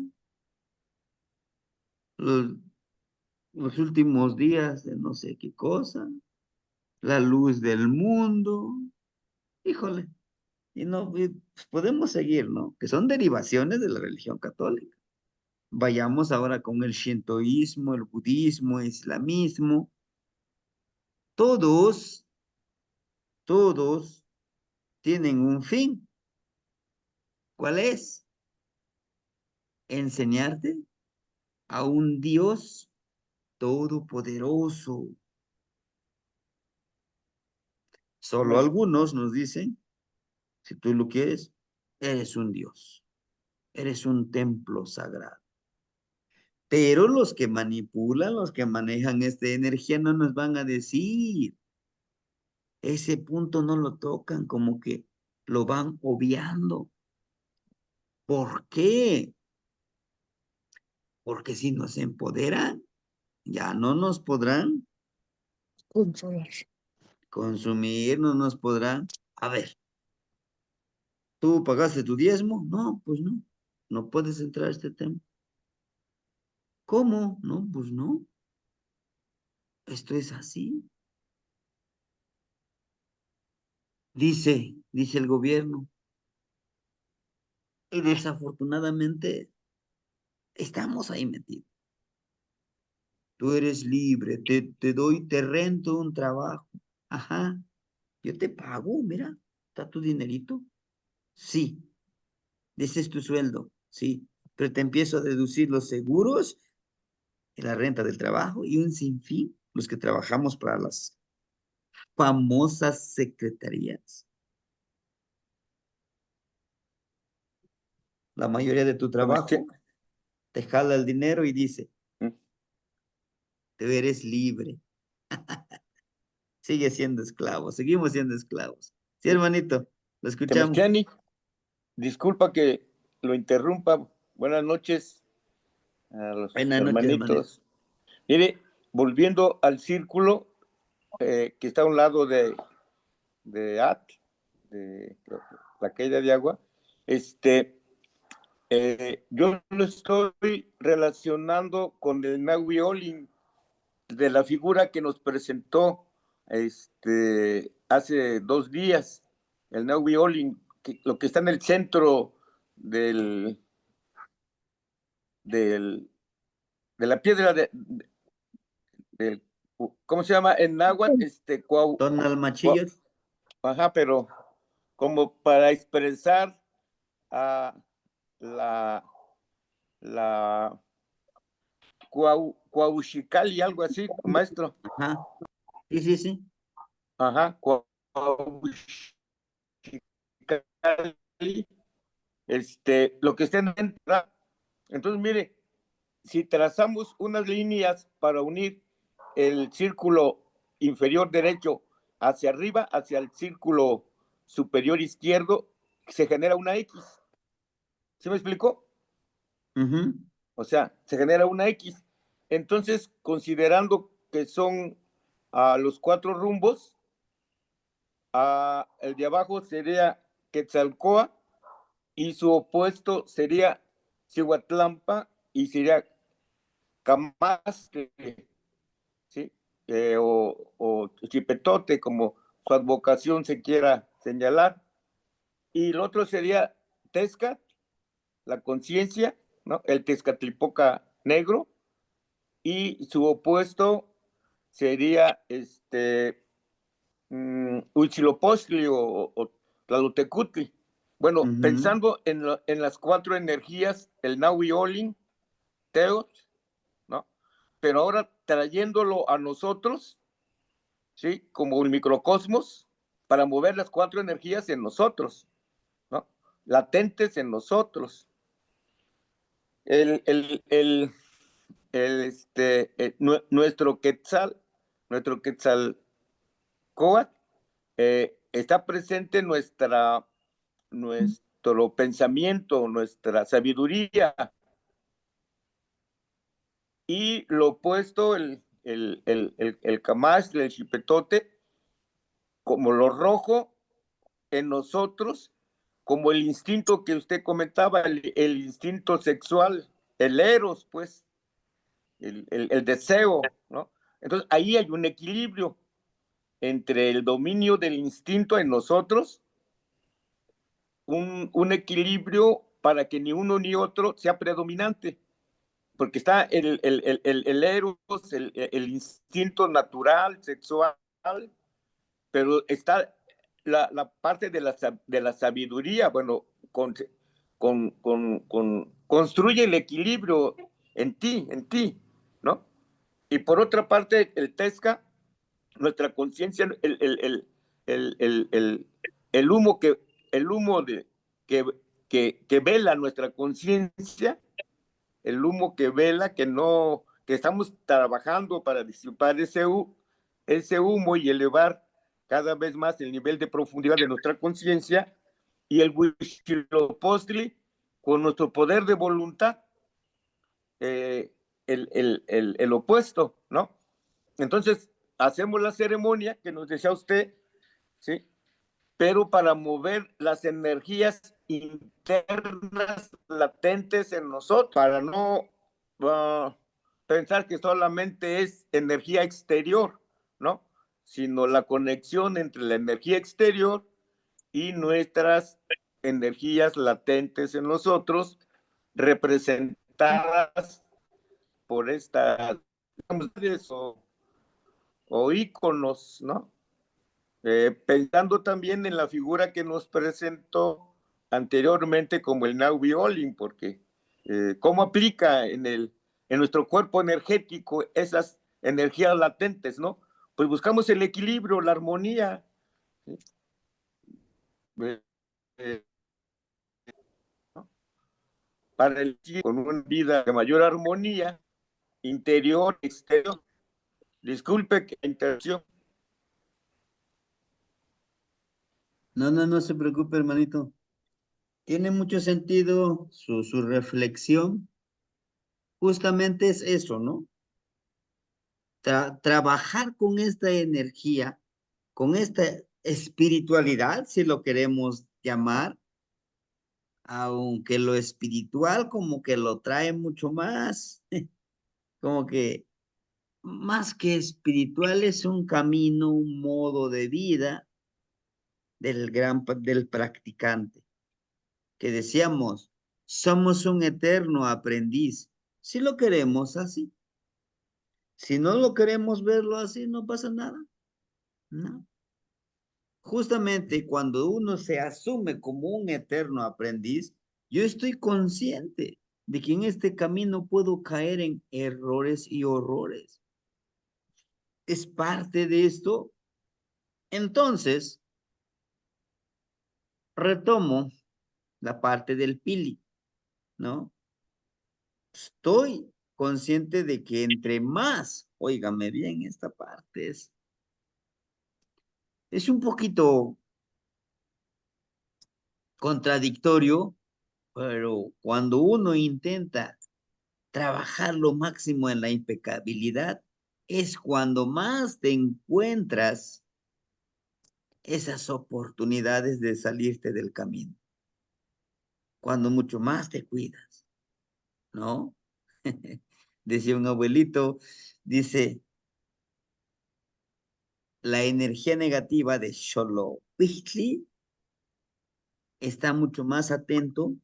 los, los últimos días de no sé qué cosa, la luz del mundo. Híjole, y no, pues podemos seguir, ¿no? Que son derivaciones de la religión católica. Vayamos ahora con el shintoísmo, el budismo, el islamismo. Todos tienen un fin. ¿Cuál es? Enseñarte a un Dios todopoderoso. Solo algunos nos dicen, si tú lo quieres, eres un Dios, eres un templo sagrado. Pero los que manipulan, los que manejan esta energía no nos van a decir. Ese punto no lo tocan, como que lo van obviando. ¿Por qué? Porque si nos empoderan, ya no nos podrán controlar. consumir, no nos podrán. A ver, ¿tú pagaste tu diezmo? No, pues no. No puedes entrar a este tema. ¿Cómo? No, pues no. Esto es así. Dice el gobierno. Y desafortunadamente estamos ahí metidos. Tú eres libre, te rento un trabajo. Ajá, yo te pago, mira, está tu dinerito. Sí, ese es tu sueldo, sí, pero te empiezo a deducir los seguros, la renta del trabajo y un sinfín, los que trabajamos para las famosas secretarías. La mayoría de tu trabajo te jala el dinero y dice, tú eres libre. Sigue siendo esclavo, seguimos siendo esclavos. Sí, hermanito, lo escuchamos. Sebastiani, disculpa que lo interrumpa. Buenas noches a los Buenas noches, hermanitos. Mire, volviendo al círculo que está a un lado de la caída de agua, yo lo estoy relacionando con el Nahui Olin, de la figura que nos presentó hace 2 días, el Nahui Olin, lo que está en el centro de la piedra ¿cómo se llama? En náhuatl, Tonalmachillo. Ajá, pero como para expresar a la Cuauhxicalli, algo así, maestro. Ajá. Sí, sí, sí. Ajá, Cuauhxicalli, lo que está en entrada. Entonces, mire, si trazamos unas líneas para unir el círculo inferior derecho hacia arriba, hacia el círculo superior izquierdo, se genera una X. ¿Sí me explicó? Ujú. O sea, se genera una X. Entonces, considerando que son los 4 rumbos, el de abajo sería Quetzalcóatl y su opuesto sería Cihuatlampa y sería Camastle, ¿sí? O Chipetote, como su advocación se quiera señalar. Y el otro sería Tezcat, la conciencia, ¿no? El Tezcatlipoca negro, y su opuesto sería Huitzilopochtli o Tlalotecutli. Bueno, Ujú. pensando en las 4 energías, el Nahui Olin, Teotl, ¿no? Pero ahora trayéndolo a nosotros, ¿sí? Como un microcosmos, para mover las 4 energías en nosotros, ¿no? Latentes en nosotros. Nuestro Quetzalcóatl, está presente en nuestro pensamiento, nuestra sabiduría, y lo opuesto, el Camastle, el Chipetote, como lo rojo en nosotros, como el instinto que usted comentaba, el instinto sexual, el eros, pues, el deseo, ¿no? Entonces, ahí hay un equilibrio entre el dominio del instinto en nosotros, un equilibrio para que ni uno ni otro sea predominante, porque está el eros, el instinto natural, sexual, pero está la parte de la sabiduría, bueno, construye el equilibrio en ti, ¿no? Y por otra parte, el Tezca, nuestra conciencia, el humo que vela nuestra conciencia, el humo que vela, que estamos trabajando para disipar ese humo y elevar cada vez más el nivel de profundidad de nuestra conciencia, y el Huitzilopochtli, con nuestro poder de voluntad, el opuesto, ¿no? Entonces, hacemos la ceremonia que nos decía usted, ¿sí? Pero para mover las energías internas latentes en nosotros, para no pensar que solamente es energía exterior, ¿no? Sino la conexión entre la energía exterior y nuestras energías latentes en nosotros, representadas por estas o íconos, ¿no? Pensando también en la figura que nos presentó anteriormente como el Nahui Olin, porque cómo aplica en nuestro cuerpo energético esas energías latentes, ¿no? Pues buscamos el equilibrio, la armonía, ¿sí? ¿No? Para el con una vida de mayor armonía, interior, exterior. Disculpe que interrupción. No se preocupe, hermanito. Tiene mucho sentido su reflexión. Justamente es eso, ¿no? Trabajar con esta energía, con esta espiritualidad, si lo queremos llamar, aunque lo espiritual como que lo trae mucho más, como que más que espiritual es un camino, un modo de vida del practicante, que decíamos, somos un eterno aprendiz, si lo queremos así. Si no lo queremos verlo así, no pasa nada, ¿no? Justamente cuando uno se asume como un eterno aprendiz, yo estoy consciente de que en este camino puedo caer en errores y horrores. Es parte de esto. Entonces, retomo la parte del pili, ¿no? Estoy consciente de que entre más, óigame bien, esta parte es un poquito contradictorio, pero cuando uno intenta trabajar lo máximo en la impecabilidad, es cuando más te encuentras esas oportunidades de salirte del camino, cuando mucho más te cuidas, ¿no? Decía un abuelito, dice, la energía negativa de Xoloitzli está mucho más atento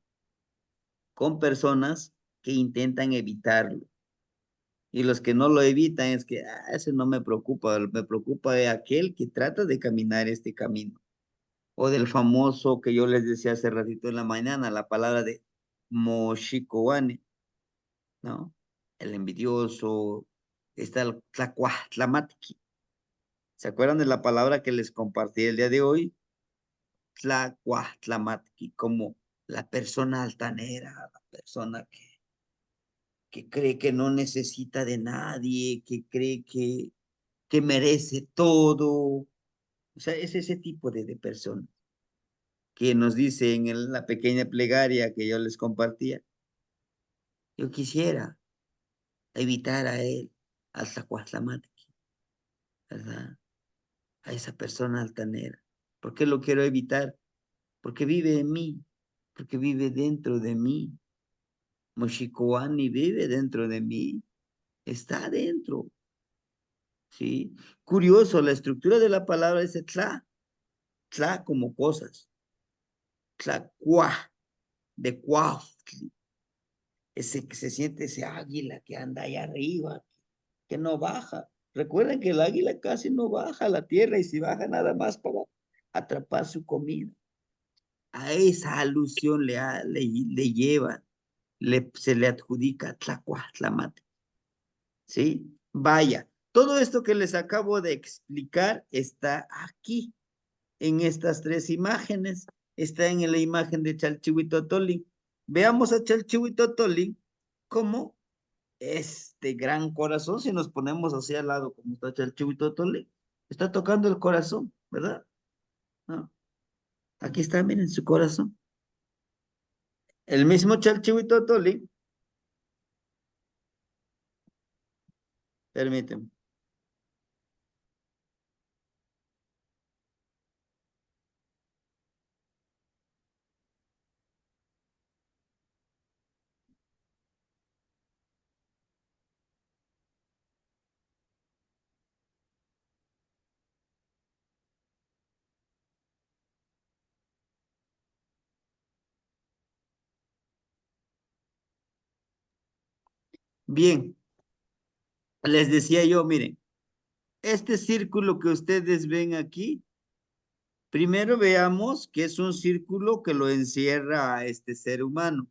con personas que intentan evitarlo. Y los que no lo evitan es que, ese no me preocupa de aquel que trata de caminar este camino. O del famoso que yo les decía hace ratito en la mañana, la palabra de Moshikowane, ¿no? El envidioso, está el tlacuahtlamatki. ¿Se acuerdan de la palabra que les compartí el día de hoy? Tlacuahtlamatki, como la persona altanera, la persona que cree que no necesita de nadie, que cree que merece todo. O sea, es ese tipo de persona que nos dice en la pequeña plegaria que yo les compartía. Yo quisiera evitar a él, al Zacuatlamatqui, ¿verdad? A esa persona altanera. ¿Por qué lo quiero evitar? Porque vive en mí, porque vive dentro de mí. Moshikoani vive dentro de mí, está dentro, ¿sí? Curioso, la estructura de la palabra es tla como cosas, cuá, de cuautli, ese que se siente ese águila que anda allá arriba, que no baja. Recuerden que el águila casi no baja a la tierra y si baja nada más para atrapar su comida. A esa alusión le lleva, se le adjudica Tlacuatlamate. ¿Sí? Vaya, todo esto que les acabo de explicar está aquí, en estas tres imágenes. Está en la imagen de Chalchihuitotolin. Veamos a Chalchihuitotolin como este gran corazón, si nos ponemos así al lado como está Chalchihuitotolin, está tocando el corazón, ¿verdad? ¿No? Aquí está, miren su corazón. El mismo Chalchihuitotolin, permíteme. Bien, les decía yo, miren, este círculo que ustedes ven aquí, primero veamos que es un círculo que lo encierra a este ser humano,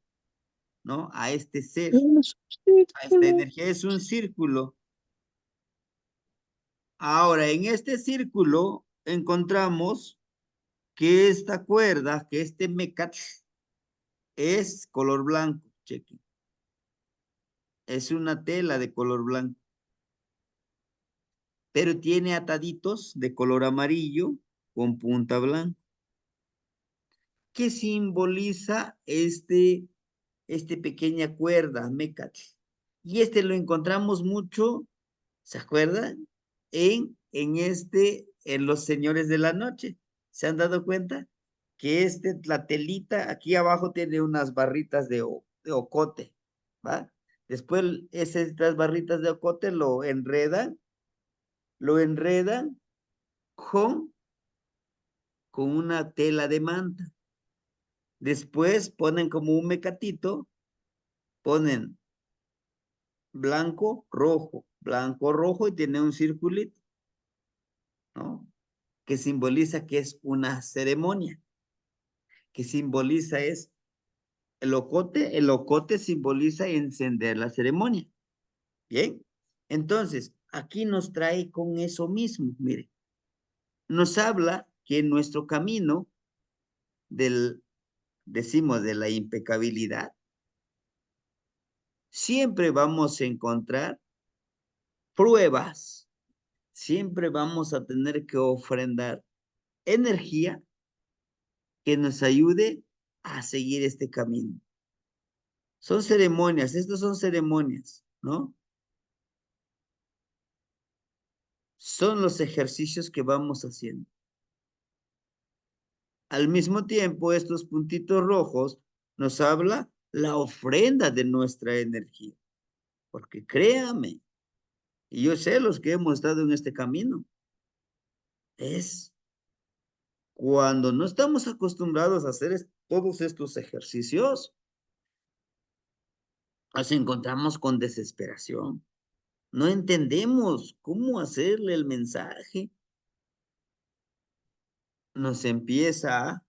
¿no? A este ser, Es un a esta círculo. energía, es un círculo. Ahora, en este círculo encontramos que esta cuerda, que este mecat es color blanco, chequen. Es una tela de color blanco, pero tiene ataditos de color amarillo con punta blanca. ¿Qué simboliza este pequeña cuerda, mecat? Y este lo encontramos mucho, ¿se acuerdan? En en los señores de la noche. ¿Se han dado cuenta? Que la telita aquí abajo tiene unas barritas de ocote, ¿va? Después estas barritas de ocote lo enredan con, con una tela de manta. Después ponen como un mecatito, ponen blanco, rojo y tiene un circulito, ¿no? Que simboliza que es una ceremonia, que simboliza es el ocote simboliza encender la ceremonia. Bien, entonces aquí nos trae con eso mismo, mire, nos habla que en nuestro camino decimos de la impecabilidad, siempre vamos a encontrar pruebas, siempre vamos a tener que ofrendar energía que nos ayude a seguir este camino. Son ceremonias, estos son ceremonias, ¿no? Son los ejercicios que vamos haciendo. Al mismo tiempo, estos puntitos rojos nos habla la ofrenda de nuestra energía. Porque créame, y yo sé los que hemos estado en este camino, es cuando no estamos acostumbrados a hacer todos estos ejercicios, nos encontramos con desesperación. No entendemos cómo hacerle el mensaje. Nos empieza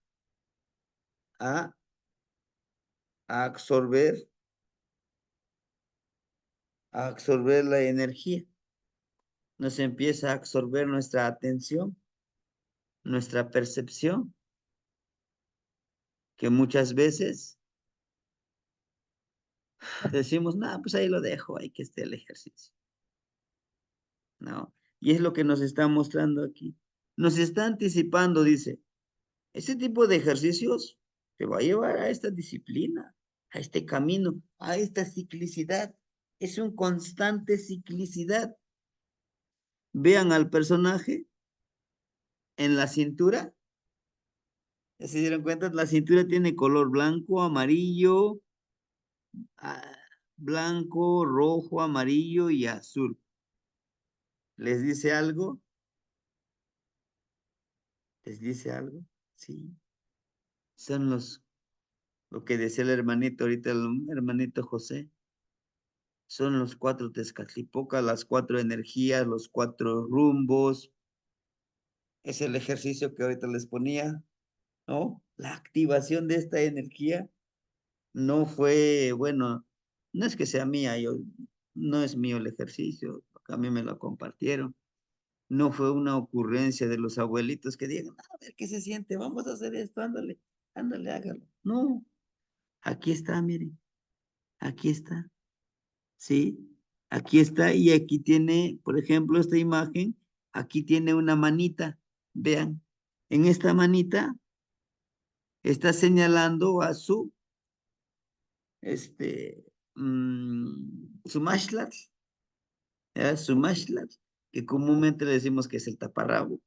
a absorber la energía. Nos empieza a absorber nuestra atención, nuestra percepción, que muchas veces decimos, no, pues ahí lo dejo, ahí que esté el ejercicio. No, y es lo que nos está mostrando aquí. Nos está anticipando, dice, ese tipo de ejercicios te va a llevar a esta disciplina, a este camino, a esta ciclicidad. Es un constante ciclicidad. Vean al personaje en la cintura. ¿Ya se dieron cuenta? La cintura tiene color blanco, amarillo, blanco, rojo, amarillo y azul. ¿Les dice algo? ¿Les dice algo? Sí. Son lo que decía el hermanito ahorita, el hermanito José. Son los 4 Tezcatlipocas, las 4 energías, los 4 rumbos. Es el ejercicio que ahorita les ponía, ¿no? La activación de esta energía no fue, bueno, no es que sea mía, no es mío el ejercicio, a mí me lo compartieron. No fue una ocurrencia de los abuelitos que digan, a ver qué se siente, vamos a hacer esto, ándale, ándale, hágalo. No, aquí está, miren, aquí está, ¿sí? Aquí está y aquí tiene, por ejemplo, esta imagen, aquí tiene una manita, vean, en esta manita está señalando a su mashlat, su mashlat, que comúnmente le decimos que es el taparrabo.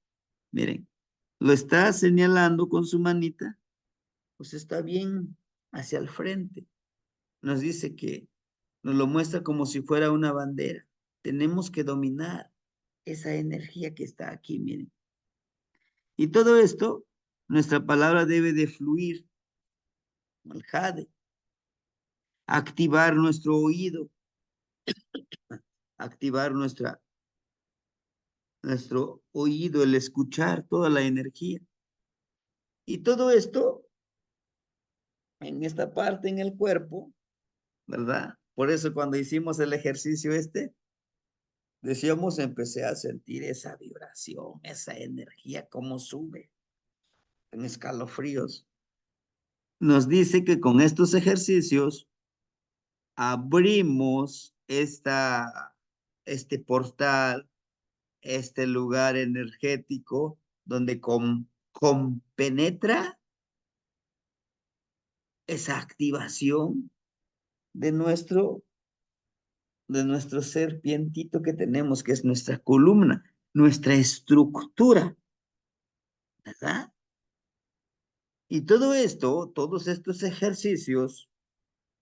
Miren, lo está señalando con su manita, pues está bien hacia el frente. Nos dice que nos lo muestra como si fuera una bandera. Tenemos que dominar esa energía que está aquí, miren. Y todo esto, nuestra palabra debe de fluir al jade, activar nuestro oído, activar nuestro oído, el escuchar toda la energía. Y todo esto en esta parte en el cuerpo, ¿verdad? Por eso cuando hicimos el ejercicio decíamos, empecé a sentir esa vibración, esa energía, cómo sube en escalofríos. Nos dice que con estos ejercicios abrimos este portal, este lugar energético donde compenetra esa activación de nuestro serpientito que tenemos, que es nuestra columna. nuestra estructura, ¿verdad? Y todo esto, todos estos ejercicios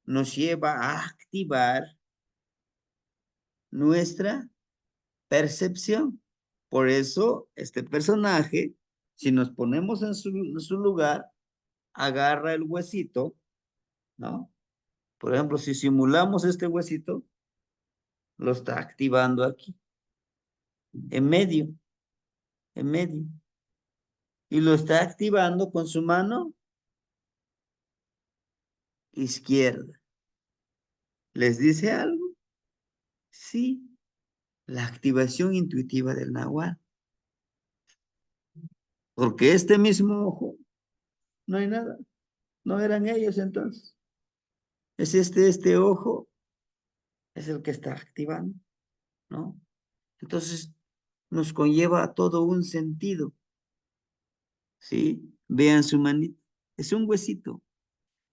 nos lleva a activar nuestra percepción. Por eso, este personaje, si nos ponemos en su lugar, agarra el huesito, ¿no? Por ejemplo, si simulamos este huesito, lo está activando aquí, en medio, en medio. Y lo está activando con su mano izquierda. ¿Les dice algo? Sí, la activación intuitiva del nahual. Porque este mismo ojo, no hay nada. No eran ellos entonces. Es este ojo, es el que está activando, ¿no? Entonces, nos conlleva a todo un sentido, ¿sí? Vean su manita. Es un huesito.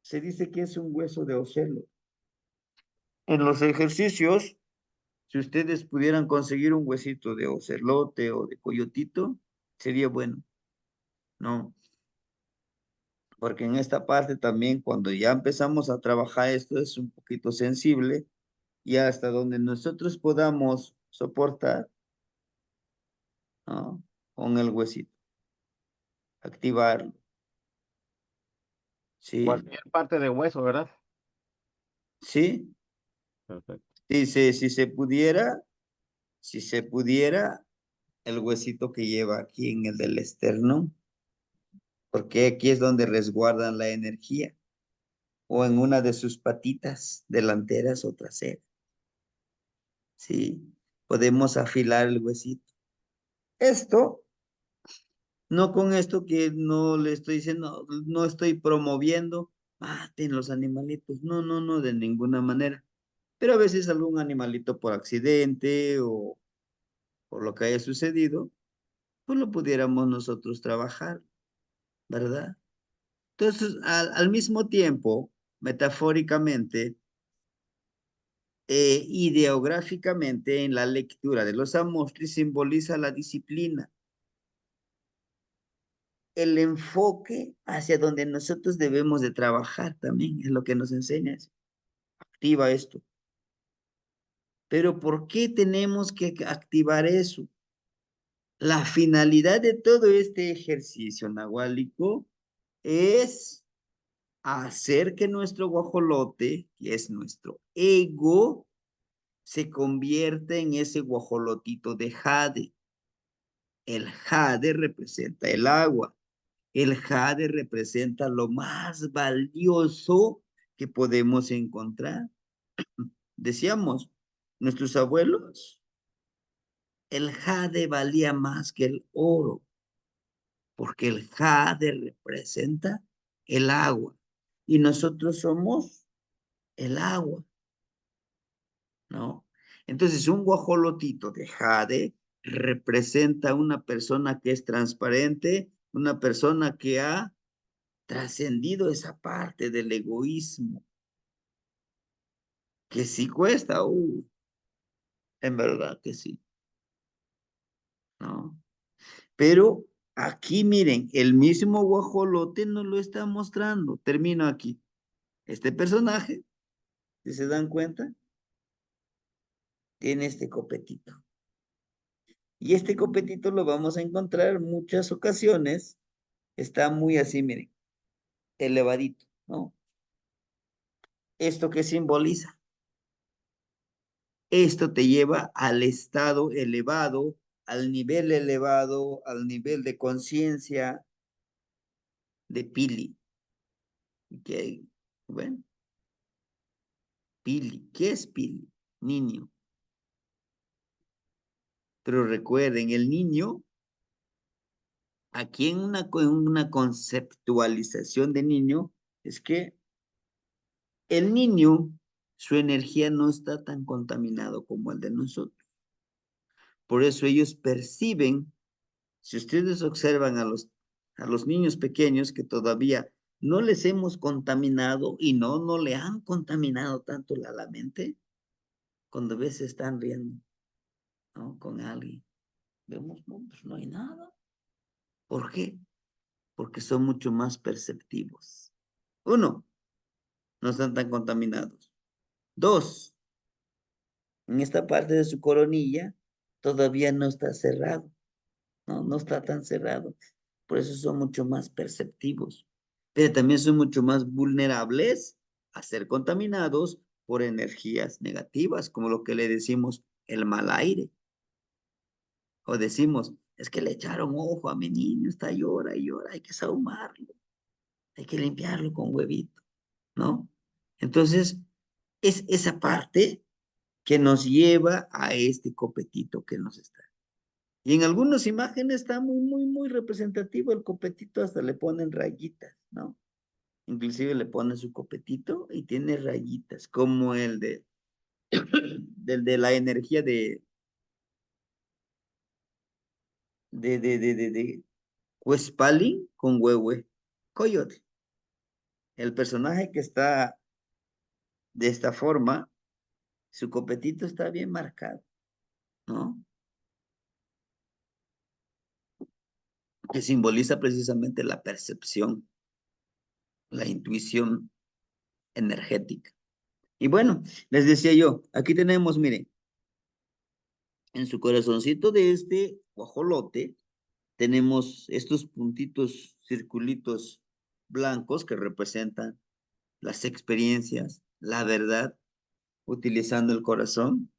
Se dice que es un hueso de ocelo. En los ejercicios, si ustedes pudieran conseguir un huesito de ocelote o de coyotito, sería bueno, ¿no? Porque en esta parte también, cuando ya empezamos a trabajar esto, es un poquito sensible y hasta donde nosotros podamos soportar, ¿no? Con el huesito, activarlo, ¿sí? Cualquier parte de hueso, ¿verdad? ¿Sí? Perfecto. Si se pudiera, el huesito que lleva aquí en el del esternón, porque aquí es donde resguardan la energía, o en una de sus patitas delanteras o traseras, ¿sí? Podemos afilar el huesito. Esto, no con esto que no le estoy diciendo, no estoy promoviendo, maten los animalitos, no, no, no, de ninguna manera. Pero a veces algún animalito por accidente o por lo que haya sucedido, pues lo pudiéramos nosotros trabajar, ¿verdad? Entonces, al mismo tiempo, metafóricamente, ideográficamente, en la lectura de los Amostris simboliza la disciplina, el enfoque hacia donde nosotros debemos de trabajar también, es lo que nos enseña, activa esto. Pero ¿por qué tenemos que activar eso? La finalidad de todo este ejercicio nahuálico es hacer que nuestro guajolote, que es nuestro ego, se convierta en ese guajolotito de jade. El jade representa el agua. El jade representa lo más valioso que podemos encontrar. Decíamos, nuestros abuelos, el jade valía más que el oro, porque el jade representa el agua y nosotros somos el agua, ¿no? Entonces, un guajolotito de jade representa una persona que es transparente, una persona que ha trascendido esa parte del egoísmo, que sí cuesta, en verdad que sí, ¿no? Pero aquí miren, el mismo guajolote nos lo está mostrando. Termino aquí. Este personaje, si se dan cuenta, tiene este copetito. Y este copetito lo vamos a encontrar en muchas ocasiones. Está muy así, miren, elevadito, ¿no? ¿Esto qué simboliza? Esto te lleva al estado elevado, al nivel elevado, al nivel de conciencia de Pili. ¿Okay? Bueno, Pili, ¿qué es Pili? Niño. Pero recuerden, el niño, aquí en una conceptualización de niño, es que el niño, su energía no está tan contaminado como el de nosotros. Por eso ellos perciben, si ustedes observan a los niños pequeños que todavía no les hemos contaminado y no le han contaminado tanto la mente, cuando ves se están riendo, ¿no? Con alguien. vemos, no, pues no hay nada. ¿Por qué? Porque son mucho más perceptivos. Uno, no están tan contaminados. Dos, en esta parte de su coronilla todavía no está cerrado, ¿no? No está tan cerrado. Por eso son mucho más perceptivos. Pero también son mucho más vulnerables a ser contaminados por energías negativas, como lo que le decimos el mal aire. O decimos, es que le echaron ojo a mi niño, está llora y llora, hay que saumarlo, hay que limpiarlo con huevito, ¿no? Entonces, es esa parte que nos lleva a este copetito que nos está. Y en algunas imágenes está muy representativo el copetito, hasta le ponen rayitas, ¿no? Inclusive le ponen su copetito y tiene rayitas, como el de la energía de Cuespalin con Huehue Coyote. El personaje que está de esta forma, su copetito está bien marcado, ¿no? Que simboliza precisamente la percepción, la intuición energética. Y bueno, les decía yo, aquí tenemos, miren, en su corazoncito de este guajolote, tenemos estos puntitos, circulitos blancos que representan las experiencias, la verdad, utilizando el corazón.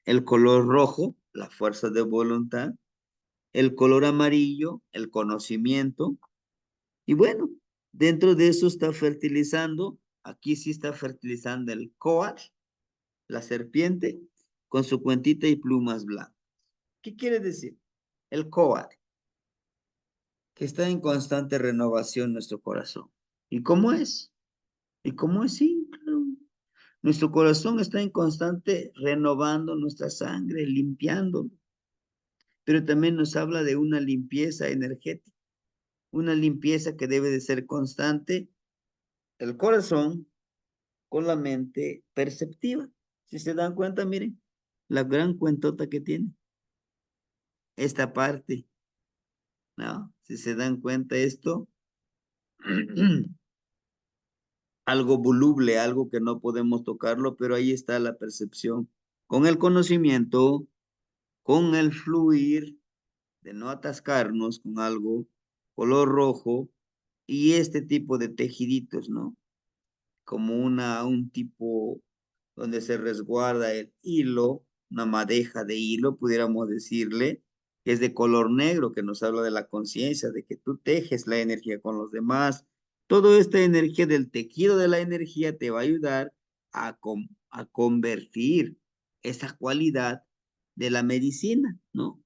El color rojo, la fuerza de voluntad. El color amarillo, el conocimiento. Y bueno, dentro de eso está fertilizando, aquí sí está fertilizando el coat, la serpiente, con su cuentita y plumas blancas. ¿Qué quiere decir? El coat, que está en constante renovación nuestro corazón. ¿Y cómo es? ¿Y cómo es? Sí, claro. Nuestro corazón está en constante renovando nuestra sangre, limpiándolo. Pero también nos habla de una limpieza energética, una limpieza que debe de ser constante, el corazón con la mente perceptiva. Si se dan cuenta, miren, la gran cuentota que tiene esta parte, ¿no? Si se dan cuenta esto, algo voluble, algo que no podemos tocarlo, pero ahí está la percepción. Con el conocimiento, con el fluir, de no atascarnos con algo color rojo y este tipo de tejiditos, ¿no? Como un tipo donde se resguarda el hilo, una madeja de hilo, pudiéramos decirle, que es de color negro, que nos habla de la conciencia, de que tú tejes la energía con los demás. Toda esta energía del tejido de la energía te va a ayudar a convertir esa cualidad de la medicina, ¿no?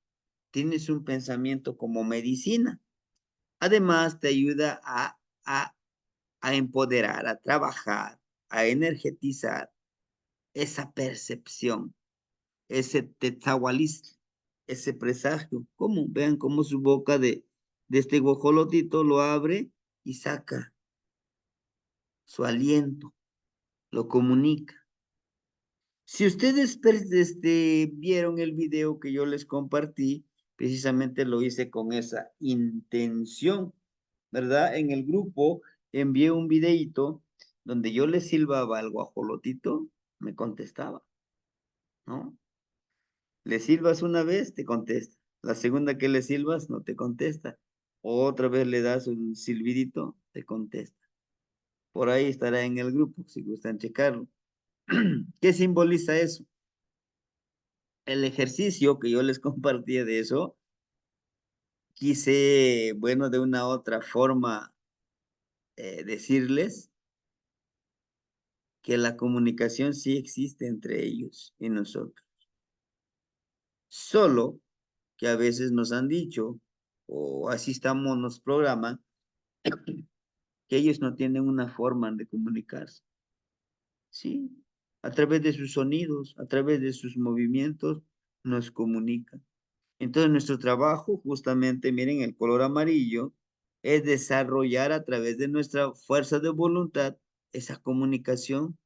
Tienes un pensamiento como medicina. Además, te ayuda a empoderar, a trabajar, a energetizar esa percepción, ese tetzahualismo, ese presagio. ¿Cómo? Vean cómo su boca de este guajolotito lo abre y saca su aliento, lo comunica. Si ustedes vieron el video que yo les compartí, precisamente lo hice con esa intención, ¿verdad? En el grupo envié un videito donde yo le silbaba al guajolotito, me contestaba, ¿no? Le silbas una vez, te contesta. La segunda que le silbas, no te contesta. Otra vez le das un silbidito, te contesta. Por ahí estará en el grupo, si gustan checarlo. ¿Qué simboliza eso? El ejercicio que yo les compartía de eso, quise, bueno, de una otra forma decirles que la comunicación sí existe entre ellos y nosotros. Solo que a veces nos han dicho, o así estamos, nos programan, que ellos no tienen una forma de comunicarse. Sí, a través de sus sonidos, a través de sus movimientos, nos comunican. Entonces, nuestro trabajo, justamente, miren, el color amarillo, es desarrollar a través de nuestra fuerza de voluntad esa comunicación,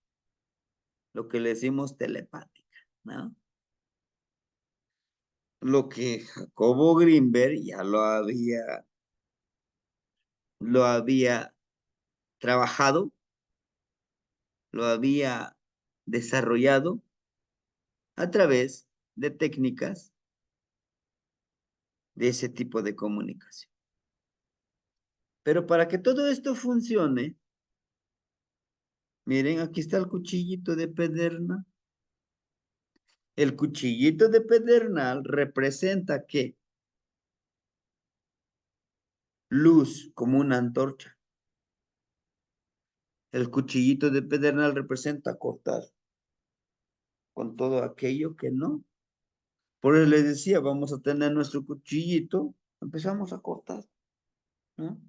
lo que le decimos telepática, ¿no? lo que Jacobo Greenberg ya lo había trabajado, lo había desarrollado a través de técnicas de ese tipo de comunicación. Pero para que todo esto funcione, miren, aquí está el cuchillito de pedernal. El cuchillito de pedernal representa ¿qué? Luz como una antorcha. El cuchillito de pedernal representa cortar con todo aquello que no. Por eso les decía, vamos a tener nuestro cuchillito, empezamos a cortar, ¿no?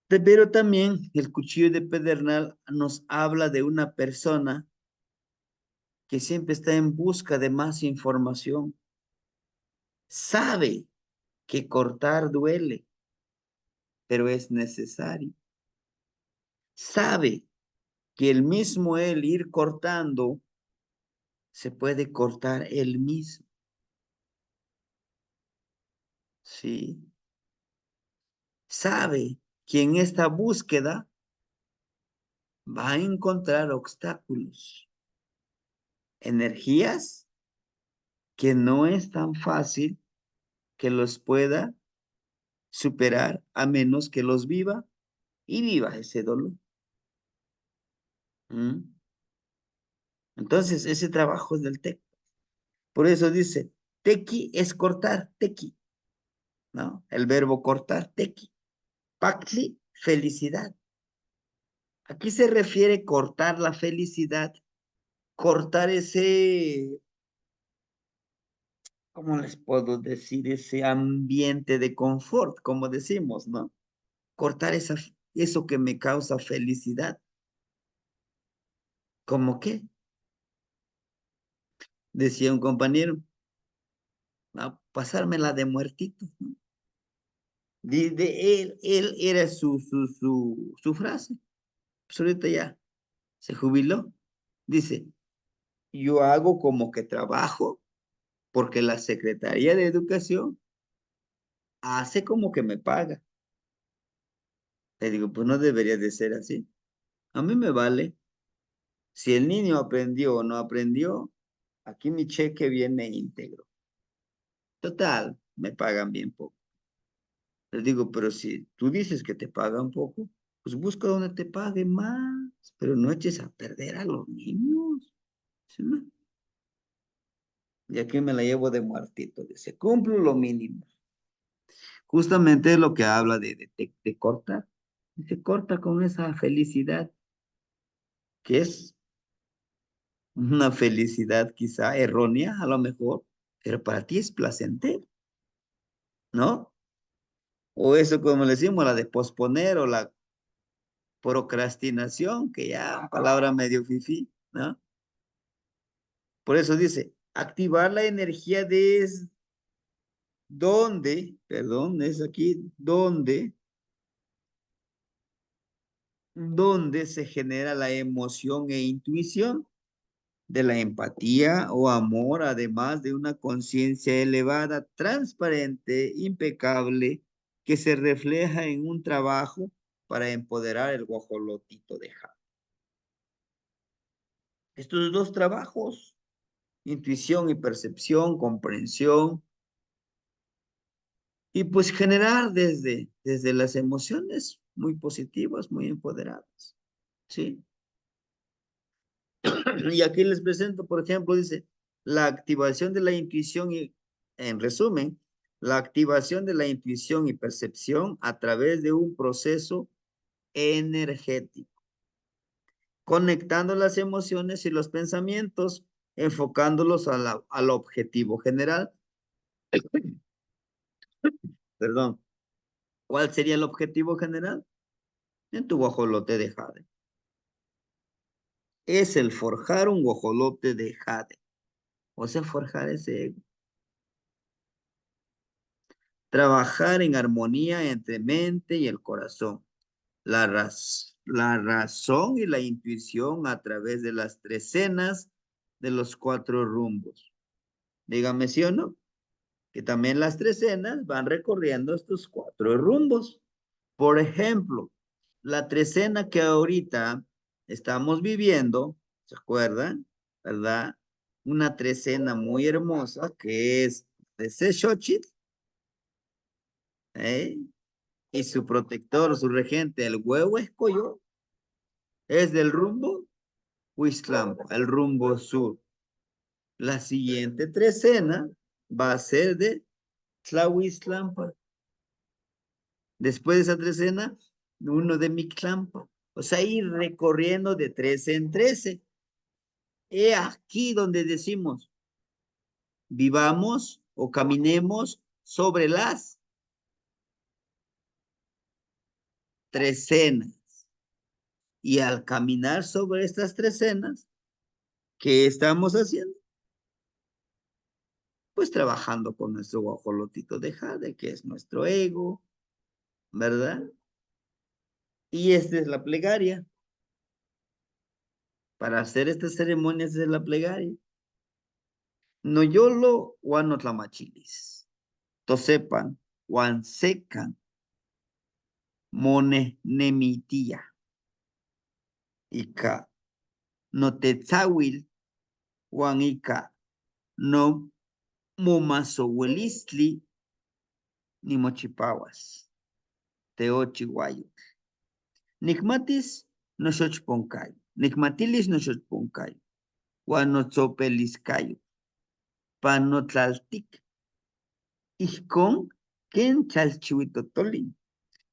Pero también el cuchillo de pedernal nos habla de una persona que siempre está en busca de más información. Sabe que cortar duele, pero es necesario. Sabe que el mismo él ir cortando, se puede cortar él mismo. Sí. Sabe que en esta búsqueda va a encontrar obstáculos, energías que no es tan fácil que los pueda superar a menos que los viva y viva ese dolor. ¿Mm? Entonces, ese trabajo es del TEC. Por eso dice, tequi es cortar, tequi, ¿no? El verbo cortar, tequi. Pactli, felicidad. Aquí se refiere cortar la felicidad, cortar ese, ¿cómo les puedo decir? Ese ambiente de confort, como decimos, ¿no? Cortar eso que me causa felicidad. ¿Cómo qué? Decía un compañero, ¿no? Pasármela de muertito, ¿no? Él era su frase. Pues ahorita ya se jubiló. Dice, yo hago como que trabajo porque la Secretaría de Educación hace como que me paga. Le digo, pues no debería de ser así. A mí me vale. Si el niño aprendió o no aprendió, aquí mi cheque viene íntegro. Total, me pagan bien poco. Les digo, pero si tú dices que te pagan poco, pues busca donde te paguen más, pero no eches a perder a los niños. ¿Sí, no? Y aquí me la llevo de muertito. Dice, cumplo lo mínimo. Justamente es lo que habla de cortar. Dice, corta con esa felicidad, que es una felicidad quizá errónea, a lo mejor, pero para ti es placentero, ¿no? O eso, como le decimos, la de posponer o la procrastinación, que ya palabra medio fifí, ¿no? Por eso dice, activar la energía de donde, perdón, es aquí, donde se genera la emoción e intuición de la empatía o amor, además de una conciencia elevada, transparente, impecable, que se refleja en un trabajo para empoderar el guajolotito de Jade. Estos dos trabajos, intuición y percepción, comprensión, y pues generar desde las emociones muy positivas, muy empoderadas, ¿sí? Y aquí les presento, por ejemplo, dice, la activación de la intuición y, en resumen, la activación de la intuición y percepción a través de un proceso energético, conectando las emociones y los pensamientos, enfocándolos al objetivo general. Perdón, ¿cuál sería el objetivo general? En tu guajolote de jade. Es el forjar un guajolote de jade. O sea, forjar ese ego. Trabajar en armonía entre mente y el corazón. La razón y la intuición a través de las 3 escenas de los 4 rumbos. Dígame sí o no. Que también las trecenas van recorriendo estos 4 rumbos. Por ejemplo, la trecena que ahorita estamos viviendo, ¿se acuerdan? ¿Verdad? Una trecena muy hermosa que es de Xochitl, ¿eh? Y su protector, su regente, el Huehuescoyo, es del rumbo Huixtlampa, el rumbo sur. La siguiente trecena va a ser de Tlahuiztlampa. Después de esa trecena, uno de Mictlampa. O sea, ir recorriendo de 13 en 13. He aquí donde decimos, vivamos o caminemos sobre las trecenas. Y al caminar sobre estas trecenas, ¿qué estamos haciendo? Pues trabajando con nuestro guajolotito de jade, que es nuestro ego, ¿verdad? Y esta es la plegaria. Para hacer estas ceremonias de la plegaria. Noyolo huanotlamachilis. Tosepan, huansecan, mone nemitia. Ika, no tetzawil, huan ika, no mumasohuelistli, ni mochipawas. Teochihuayo. Nicmatis no xochponcayo. Nicmatilis no xochponcayo. Huanotzopeliscayo. Panotlaltic. Ijkon, ken chalchihuitotolin.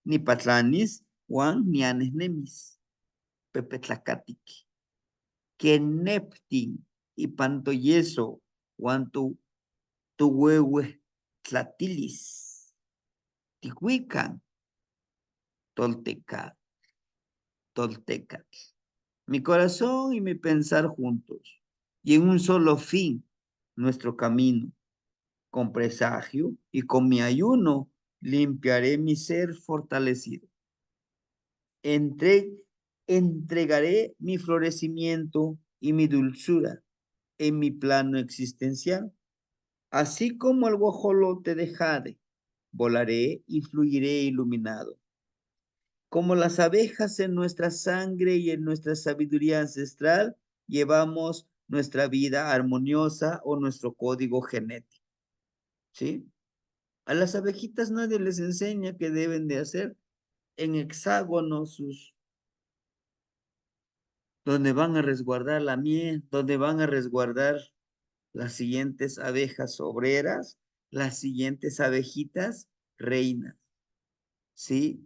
Ni patlanis, huan nianes nemis. Pepetlacatic. Ken neptin. Y pantoyeso, huan tu huehue tlatilis. Tihuican. Tolteca. Toltecat. Mi corazón y mi pensar juntos. Y en un solo fin, nuestro camino. Con presagio y con mi ayuno limpiaré mi ser fortalecido. Entregaré mi florecimiento y mi dulzura en mi plano existencial, así como el guajolote de jade, volaré y fluiré iluminado. Como las abejas en nuestra sangre y en nuestra sabiduría ancestral, llevamos nuestra vida armoniosa o nuestro código genético. ¿Sí? A las abejitas nadie les enseña que deben de hacer en hexágonos donde van a resguardar la miel, donde van a resguardar las siguientes abejas obreras, las siguientes abejitas reinas, ¿sí?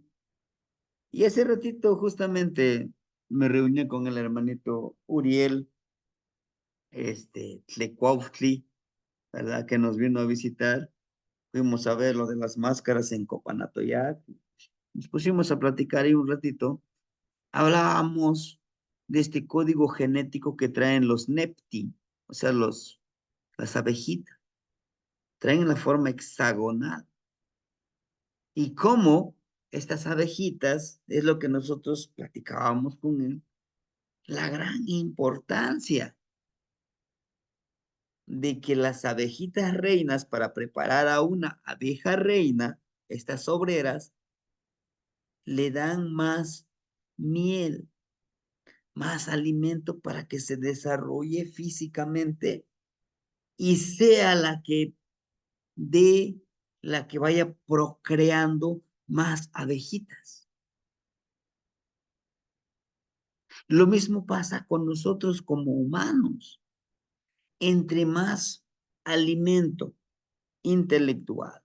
Y hace ratito justamente me reuní con el hermanito Uriel, Tlecuautli, ¿verdad? Que nos vino a visitar. Fuimos a ver lo de las máscaras en Copanatoyac. Nos pusimos a platicar ahí un ratito. Hablábamos de este código genético que traen los Nepti, o sea, las abejitas. Traen la forma hexagonal. Y cómo estas abejitas, es lo que nosotros platicábamos con él, la gran importancia de que las abejitas reinas, para preparar a una abeja reina, estas obreras, le dan más miel, más alimento para que se desarrolle físicamente y sea la que dé, la que vaya procreando más abejitas. Lo mismo pasa con nosotros como humanos. Entre más alimento intelectual,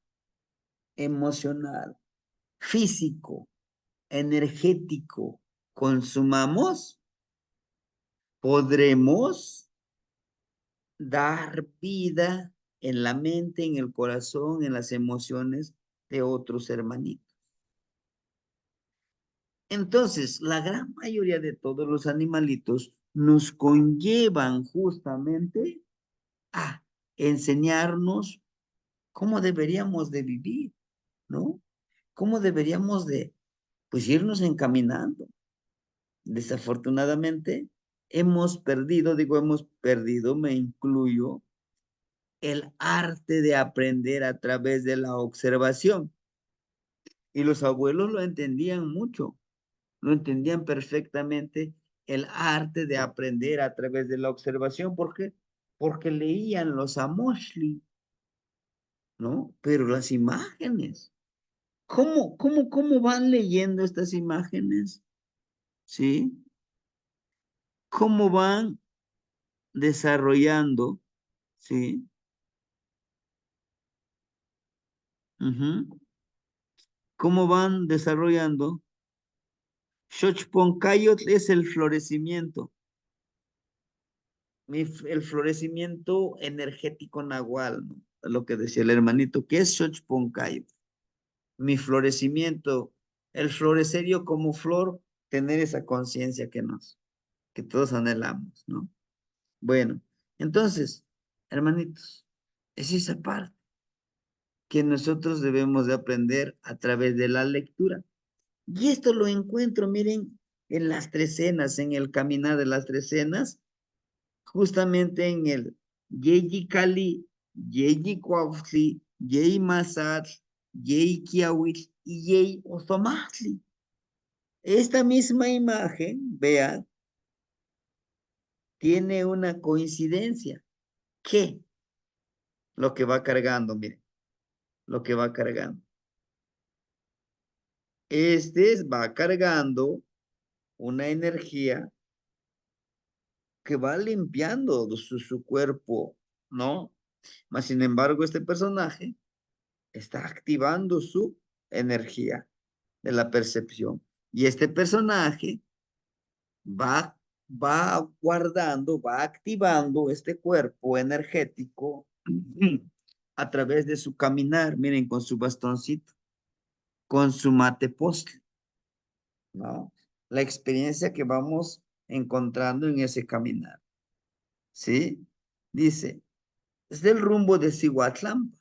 emocional, físico, energético consumamos, podremos dar vida en la mente, en el corazón, en las emociones de otros hermanitos. Entonces, la gran mayoría de todos los animalitos nos conllevan justamente a enseñarnos cómo deberíamos de vivir, ¿no? Cómo deberíamos de, pues, irnos encaminando. Desafortunadamente, hemos perdido, me incluyo, el arte de aprender a través de la observación. Y los abuelos lo entendían mucho, lo entendían perfectamente el arte de aprender a través de la observación. ¿Por qué? Porque leían los Amoshli, ¿no? Pero las imágenes, ¿cómo van leyendo estas imágenes? ¿Sí? ¿Cómo van desarrollando? ¿Sí? Ujú. ¿Cómo van desarrollando? Xochponcayotl es el florecimiento, el florecimiento energético nahual, ¿no? Lo que decía el hermanito, ¿qué es Xochponcayotl? Mi florecimiento, el florecer como flor, tener esa conciencia que todos anhelamos, ¿no? Bueno, entonces, hermanitos, es esa parte que nosotros debemos de aprender a través de la lectura. Y esto lo encuentro, miren, en las trecenas, en el caminar de las trecenas, justamente en el Yeyi Kali, Yeyi Cuauhtli, Yeyi Masat, Yeyi Kiawit y Yeyi Ozomatli. Esta misma imagen, vean, tiene una coincidencia. ¿Qué? Lo que va cargando, miren, lo que va cargando. Va cargando una energía que va limpiando su cuerpo, ¿no? Mas, sin embargo, este personaje está activando su energía de la percepción. Y este personaje va, va guardando, va activando este cuerpo energético a través de su caminar, miren, con su bastoncito, con su mate postre, ¿no? La experiencia que vamos encontrando en ese caminar, ¿sí? Dice, es del rumbo de Cihuatlampa,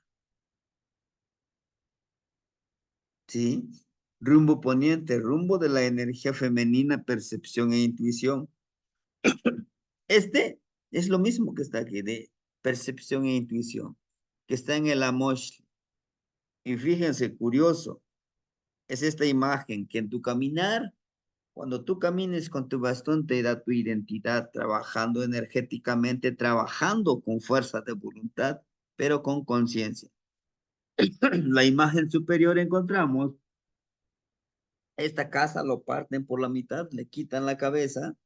¿sí? Rumbo poniente, rumbo de la energía femenina, percepción e intuición. Este es lo mismo que está aquí, de percepción e intuición, que está en el Amosh. Y fíjense, curioso, es esta imagen que en tu caminar, cuando tú camines con tu bastón, te da tu identidad, trabajando energéticamente, trabajando con fuerza de voluntad, pero con conciencia. La imagen superior encontramos, esta casa lo parten por la mitad, le quitan la cabeza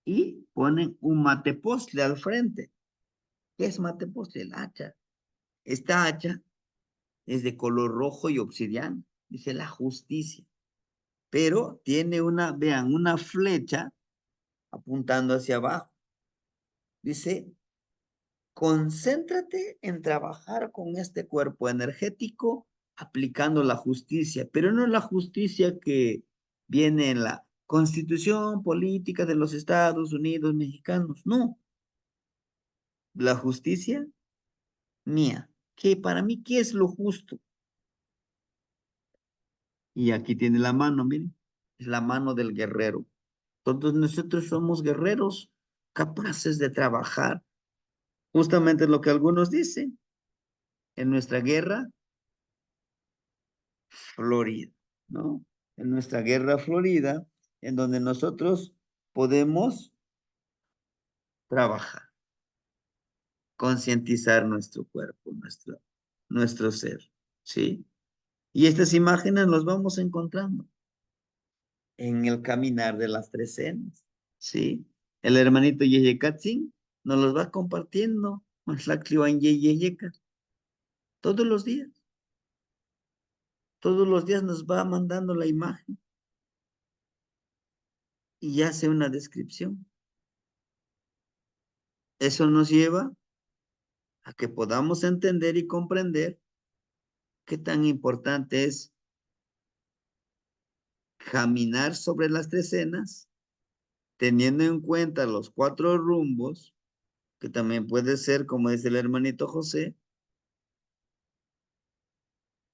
y ponen un matepostle al frente. ¿Qué es matepostle? El hacha. Esta hacha es de color rojo y obsidiana, dice la justicia, pero tiene una, vean, una flecha apuntando hacia abajo. Dice, concéntrate en trabajar con este cuerpo energético aplicando la justicia, pero no la justicia que viene en la Constitución Política de los Estados Unidos Mexicanos, no, la justicia mía, que para mí, ¿qué es lo justo? Y aquí tiene la mano, miren, es la mano del guerrero. Todos nosotros somos guerreros capaces de trabajar. Justamente lo que algunos dicen, en nuestra guerra florida, ¿no? En nuestra guerra florida, en donde nosotros podemos trabajar, concientizar nuestro cuerpo, nuestro ser, ¿sí? Y estas imágenes las vamos encontrando en el caminar de las trecenas, ¿sí? El hermanito Yeyekatzin nos los va compartiendo, Maslakliwan Yeyeyeka, todos los días nos va mandando la imagen y hace una descripción. Eso nos lleva a que podamos entender y comprender qué tan importante es caminar sobre las trecenas, teniendo en cuenta los 4 rumbos, que también puede ser, como dice el hermanito José,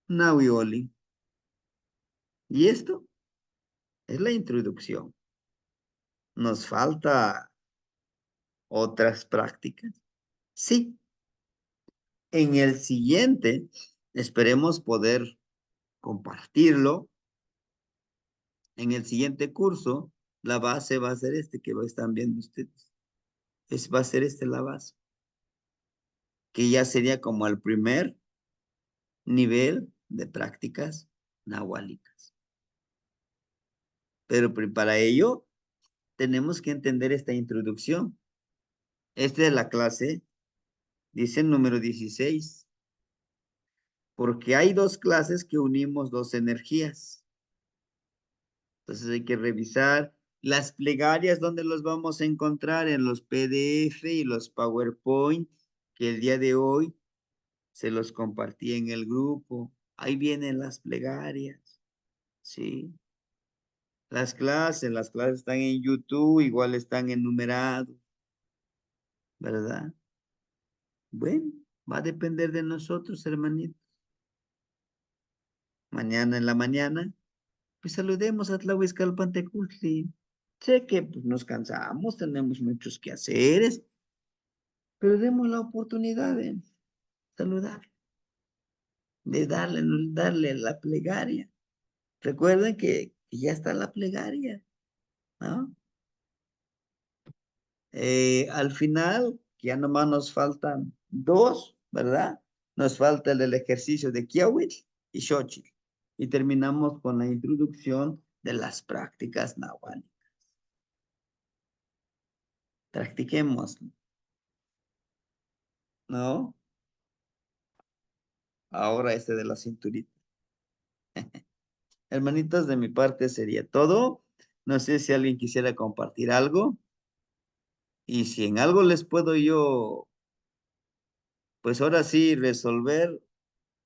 Nawioli. Y esto es la introducción. ¿Nos falta otras prácticas? Sí, En el siguiente, esperemos poder compartirlo. En el siguiente curso, la base va a ser este que están viendo ustedes. Va a ser la base. Que ya sería como el primer nivel de prácticas nahuálicas. Pero para ello, tenemos que entender esta introducción. Esta es la clase, dice el número 16. Porque hay dos clases que unimos dos energías. Entonces hay que revisar las plegarias donde los vamos a encontrar en los PDF y los PowerPoint que el día de hoy se los compartí en el grupo. Ahí vienen las plegarias, ¿sí? Las clases están en YouTube, igual están enumerados, ¿verdad? Bueno, va a depender de nosotros, hermanitos. Mañana en la mañana, pues saludemos a Tlahuizcalpantecutli. Sé que pues, nos cansamos, tenemos muchos quehaceres, pero demos la oportunidad de saludar, de darle la plegaria. Recuerden que ya está la plegaria, ¿no? Al final, ya nomás nos faltan dos, ¿verdad? Nos falta el del ejercicio de Kiawitl y Xochitl. Y terminamos con la introducción de las prácticas nahuálicas. Practiquémoslo, ¿no? Ahora de la cinturita. Hermanitos, de mi parte sería todo. No sé si alguien quisiera compartir algo. Y si en algo les puedo yo, pues ahora sí, resolver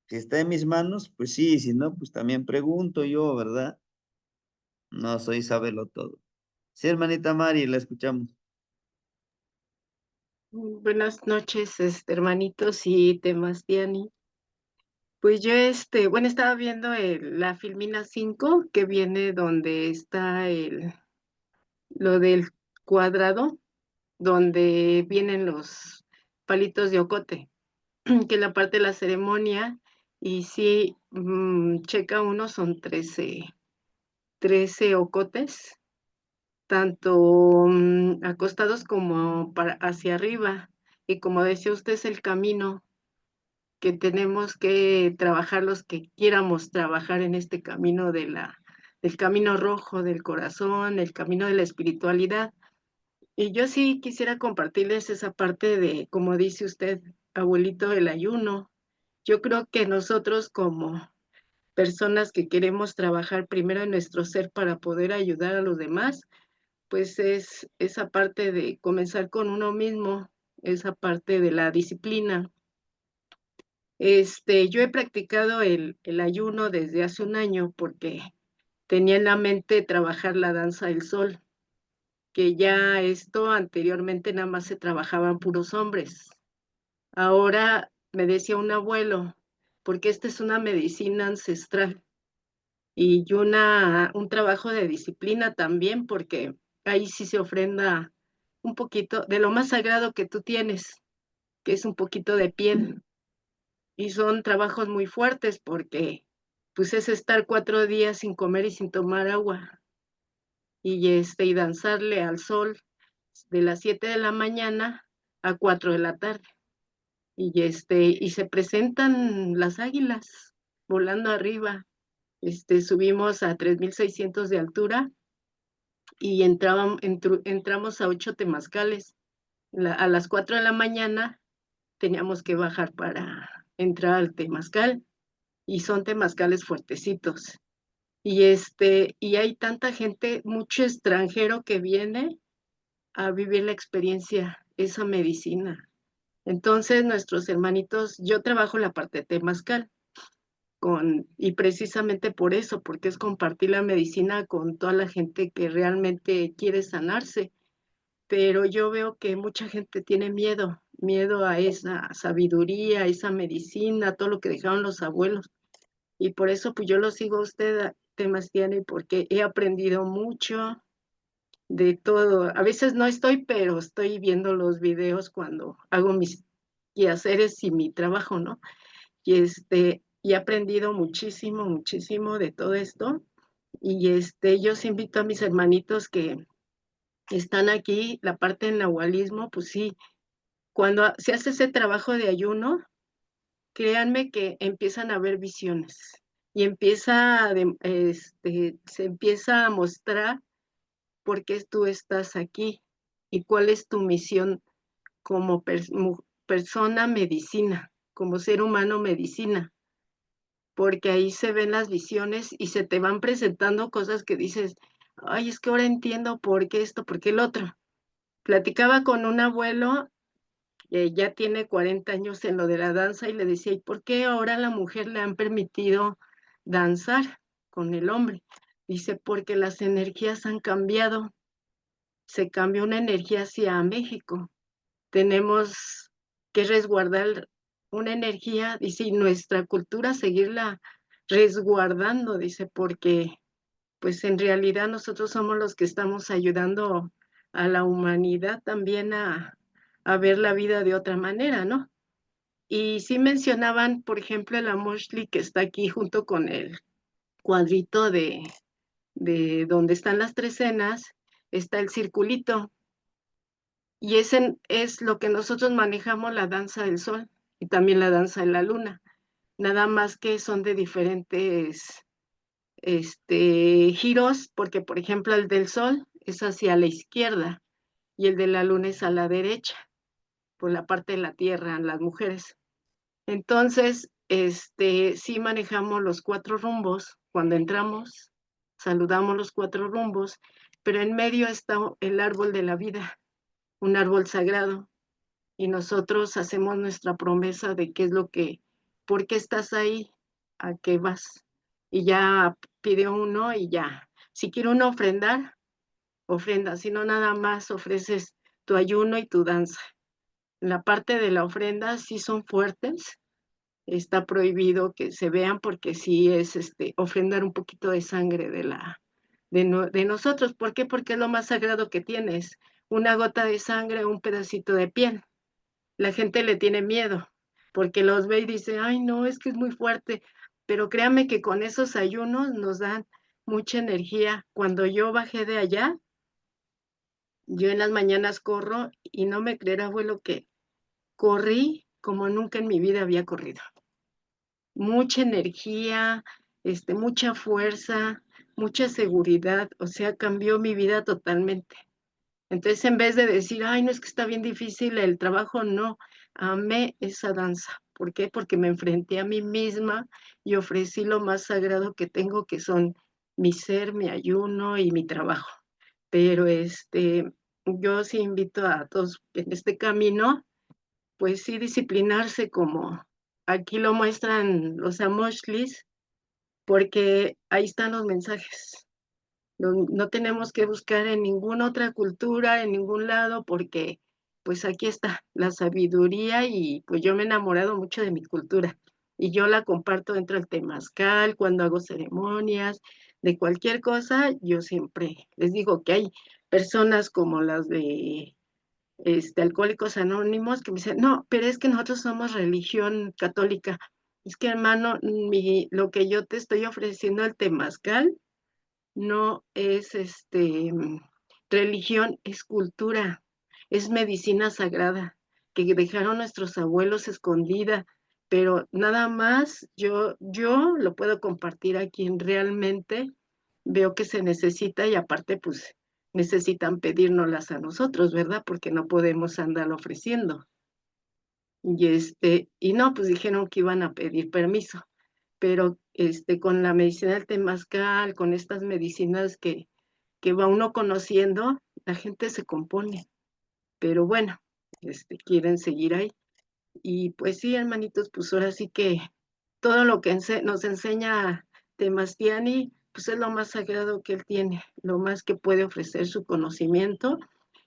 que está en mis manos, pues sí, si no, pues también pregunto yo, ¿verdad? No soy sabelo todo. Sí, hermanita Mari, la escuchamos. Buenas noches, hermanitos y Temastiani. Pues yo, bueno, estaba viendo la Filmina 5, que viene donde está lo del cuadrado, donde vienen los palitos de ocote, que es la parte de la ceremonia, y sí, checa uno, son 13 ocotes, tanto acostados como hacia arriba, y como decía usted, es el camino que tenemos que trabajar los que quieramos trabajar en este camino del camino rojo del corazón, el camino de la espiritualidad. Y yo sí quisiera compartirles esa parte de, como dice usted, abuelito, el ayuno. Yo creo que nosotros como personas que queremos trabajar primero en nuestro ser para poder ayudar a los demás, pues es esa parte de comenzar con uno mismo, esa parte de la disciplina. Yo he practicado el ayuno desde hace un año porque tenía en la mente trabajar la danza del sol, que ya esto anteriormente nada más se trabajaban puros hombres. Ahora me decía un abuelo, porque esta es una medicina ancestral y un trabajo de disciplina también, porque ahí sí se ofrenda un poquito de lo más sagrado que tú tienes, que es un poquito de piel. Y son trabajos muy fuertes porque pues es estar 4 días sin comer y sin tomar agua y danzarle al sol de las 7 de la mañana a 4 de la tarde. Y se presentan las águilas volando arriba. Subimos a 3,600 de altura y entramos a 8 temazcales. A las 4 de la mañana teníamos que bajar para entrar al temazcal y son temazcales fuertecitos. Y hay tanta gente, mucho extranjero que viene a vivir la experiencia, esa medicina. Entonces, nuestros hermanitos, yo trabajo la parte de temazcal, y precisamente por eso, porque es compartir la medicina con toda la gente que realmente quiere sanarse. Pero yo veo que mucha gente tiene miedo a esa sabiduría, a esa medicina, a todo lo que dejaron los abuelos. Y por eso, pues yo lo sigo a usted, Temastiani, porque he aprendido mucho de todo. A veces no estoy, pero estoy viendo los videos cuando hago mis quehaceres y mi trabajo, ¿no? Y he aprendido muchísimo, muchísimo de todo esto. Y yo os invito a mis hermanitos que están aquí, la parte del nahualismo, pues sí, cuando se hace ese trabajo de ayuno, créanme que empiezan a haber visiones y se empieza a mostrar por qué tú estás aquí y cuál es tu misión como persona medicina, como ser humano medicina, porque ahí se ven las visiones y se te van presentando cosas que dices, ay, es que ahora entiendo por qué esto, por qué el otro. Platicaba con un abuelo que ya tiene 40 años en lo de la danza y le decía, ¿y por qué ahora a la mujer le han permitido danzar con el hombre? Dice, porque las energías han cambiado. Se cambió una energía hacia México. Tenemos que resguardar una energía, dice, y nuestra cultura seguirla resguardando, dice, porque pues en realidad nosotros somos los que estamos ayudando a la humanidad también a ver la vida de otra manera, ¿no? Y sí mencionaban, por ejemplo, el Amoshli que está aquí junto con el cuadrito de donde están las tres cenas, está el circulito. Y ese es lo que nosotros manejamos, la danza del sol y también la danza de la luna. Nada más que son de diferentes giros, porque por ejemplo el del sol es hacia la izquierda y el de la luna es a la derecha, por la parte de la tierra, las mujeres. Entonces, sí manejamos los cuatro rumbos. Cuando entramos, saludamos los cuatro rumbos, pero en medio está el árbol de la vida, un árbol sagrado, y nosotros hacemos nuestra promesa de qué es lo que, por qué estás ahí, a qué vas. Y ya pide uno y ya. Si quiere uno ofrendar, ofrenda, si no nada más ofreces tu ayuno y tu danza. En la parte de la ofrenda sí son fuertes, está prohibido que se vean porque sí es ofrendar un poquito de sangre de nosotros. ¿Por qué? Porque es lo más sagrado que tienes. Una gota de sangre, un pedacito de piel. La gente le tiene miedo porque los ve y dice, ay, no, es que es muy fuerte. Pero créame que con esos ayunos nos dan mucha energía. Cuando yo bajé de allá, yo en las mañanas corro y no me creerá, abuelo, que corrí como nunca en mi vida había corrido. Mucha energía, mucha fuerza, mucha seguridad, o sea, cambió mi vida totalmente. Entonces, en vez de decir, ay, no es que está bien difícil el trabajo, no, amé esa danza. ¿Por qué? Porque me enfrenté a mí misma y ofrecí lo más sagrado que tengo, que son mi ser, mi ayuno y mi trabajo. Pero yo sí invito a todos en este camino, pues sí disciplinarse como aquí lo muestran los Amoshlis, porque ahí están los mensajes. No tenemos que buscar en ninguna otra cultura, en ningún lado, porque pues aquí está la sabiduría y pues yo me he enamorado mucho de mi cultura y yo la comparto dentro del temazcal, cuando hago ceremonias, de cualquier cosa, yo siempre les digo que hay personas como las de Alcohólicos Anónimos que me dicen, no, pero es que nosotros somos religión católica. Es que hermano, lo que yo te estoy ofreciendo el temazcal no es religión, es cultura, es medicina sagrada que dejaron nuestros abuelos escondida, pero nada más yo lo puedo compartir a quien realmente veo que se necesita y aparte pues necesitan pedírnoslas a nosotros, ¿verdad? Porque no podemos andar ofreciendo. Y no, pues dijeron que iban a pedir permiso, pero con la medicina del temazcal, con estas medicinas que va uno conociendo, la gente se compone. Pero bueno, quieren seguir ahí. Y pues sí, hermanitos, pues ahora sí que todo lo que nos enseña Temastiani, pues es lo más sagrado que él tiene, lo más que puede ofrecer su conocimiento,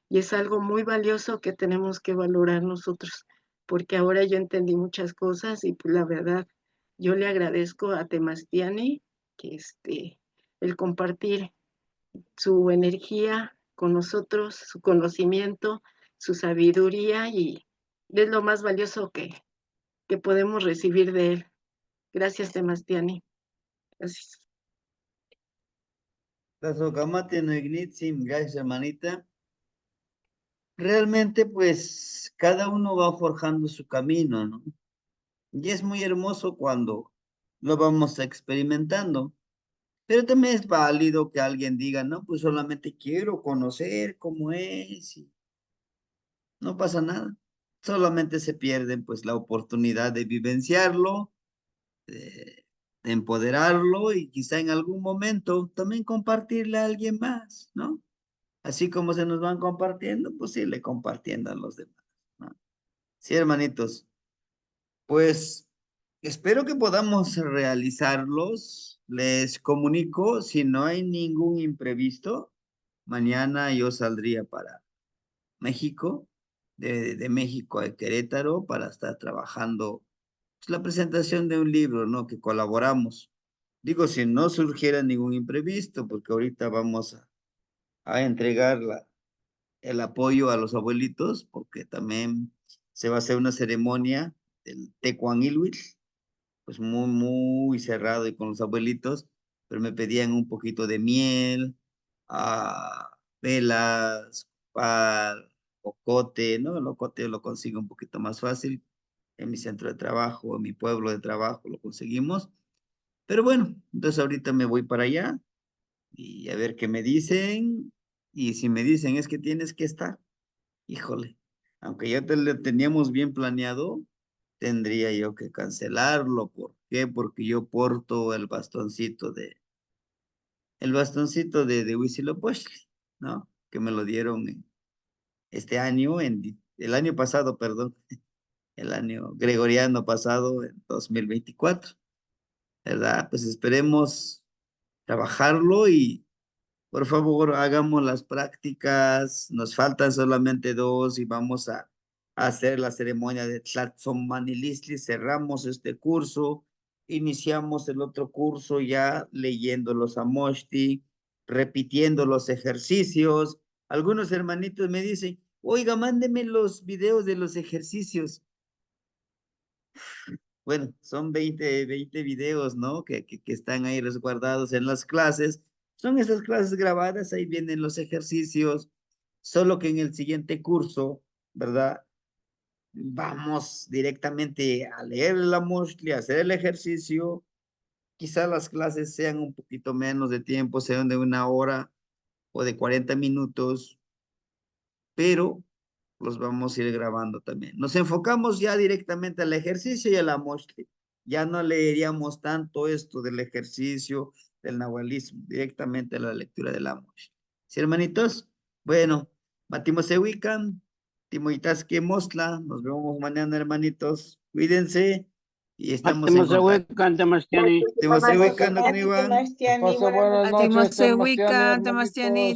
y es algo muy valioso que tenemos que valorar nosotros, porque ahora yo entendí muchas cosas y pues la verdad, yo le agradezco a Temastiani que el compartir su energía con nosotros, su conocimiento, su sabiduría y Es lo más valioso que podemos recibir de él. Gracias, Temastiani. Gracias. Gracias, hermanita. Realmente, pues, cada uno va forjando su camino, ¿no? Y es muy hermoso cuando lo vamos experimentando. Pero también es válido que alguien diga, no, pues solamente quiero conocer cómo es y no pasa nada. Solamente se pierden, pues, la oportunidad de vivenciarlo, de empoderarlo y quizá en algún momento también compartirle a alguien más, ¿no? Así como se nos van compartiendo, pues sí, le compartiendo a los demás, ¿no? Sí, hermanitos, pues espero que podamos realizarlos. Les comunico, si no hay ningún imprevisto, mañana yo saldría para México, de México a Querétaro, para estar trabajando pues, la presentación de un libro, ¿no? Que colaboramos. Digo, si no surgiera ningún imprevisto, porque ahorita vamos a entregar el apoyo a los abuelitos, porque también se va a hacer una ceremonia del Tecuanilhuitl, pues muy, muy cerrado y con los abuelitos, pero me pedían un poquito de miel, velas, ocote, ¿no? El ocote lo consigo un poquito más fácil en mi centro de trabajo, en mi pueblo de trabajo lo conseguimos. Pero bueno, entonces ahorita me voy para allá y a ver qué me dicen. Y si me dicen es que tienes que estar, híjole, aunque ya lo teníamos bien planeado, tendría yo que cancelarlo. ¿Por qué? Porque yo porto el bastoncito de Huitzilopochtli, ¿no? Que me lo dieron este año, el año pasado, perdón, el año gregoriano pasado, en 2024, ¿verdad? Pues esperemos trabajarlo y por favor, hagamos las prácticas. Nos faltan solamente 2 y vamos a hacer la ceremonia de Tlatzomanilisli. Cerramos este curso, iniciamos el otro curso ya leyendo los Amoshti, repitiendo los ejercicios. Algunos hermanitos me dicen, oiga, mándeme los videos de los ejercicios. Bueno, son 20 videos, ¿no? Que están ahí resguardados en las clases. Son esas clases grabadas, ahí vienen los ejercicios, solo que en el siguiente curso, ¿verdad? Vamos directamente a leer la Moshli, a hacer el ejercicio. Quizá las clases sean un poquito menos de tiempo, sean de 1 hora o de 40 minutos, pero los vamos a ir grabando también. Nos enfocamos ya directamente al ejercicio y a la Moshli. Ya no leeríamos tanto esto del ejercicio, del nahualismo, directamente a la lectura de la Moshli. ¿Sí, hermanitos? Bueno, batimos se ubican, timoitas que mosla, nos vemos mañana, hermanitos. Cuídense y estamos en contacto. Temastiani. Timosehuican, no. Pase buenas noches, Temastiani.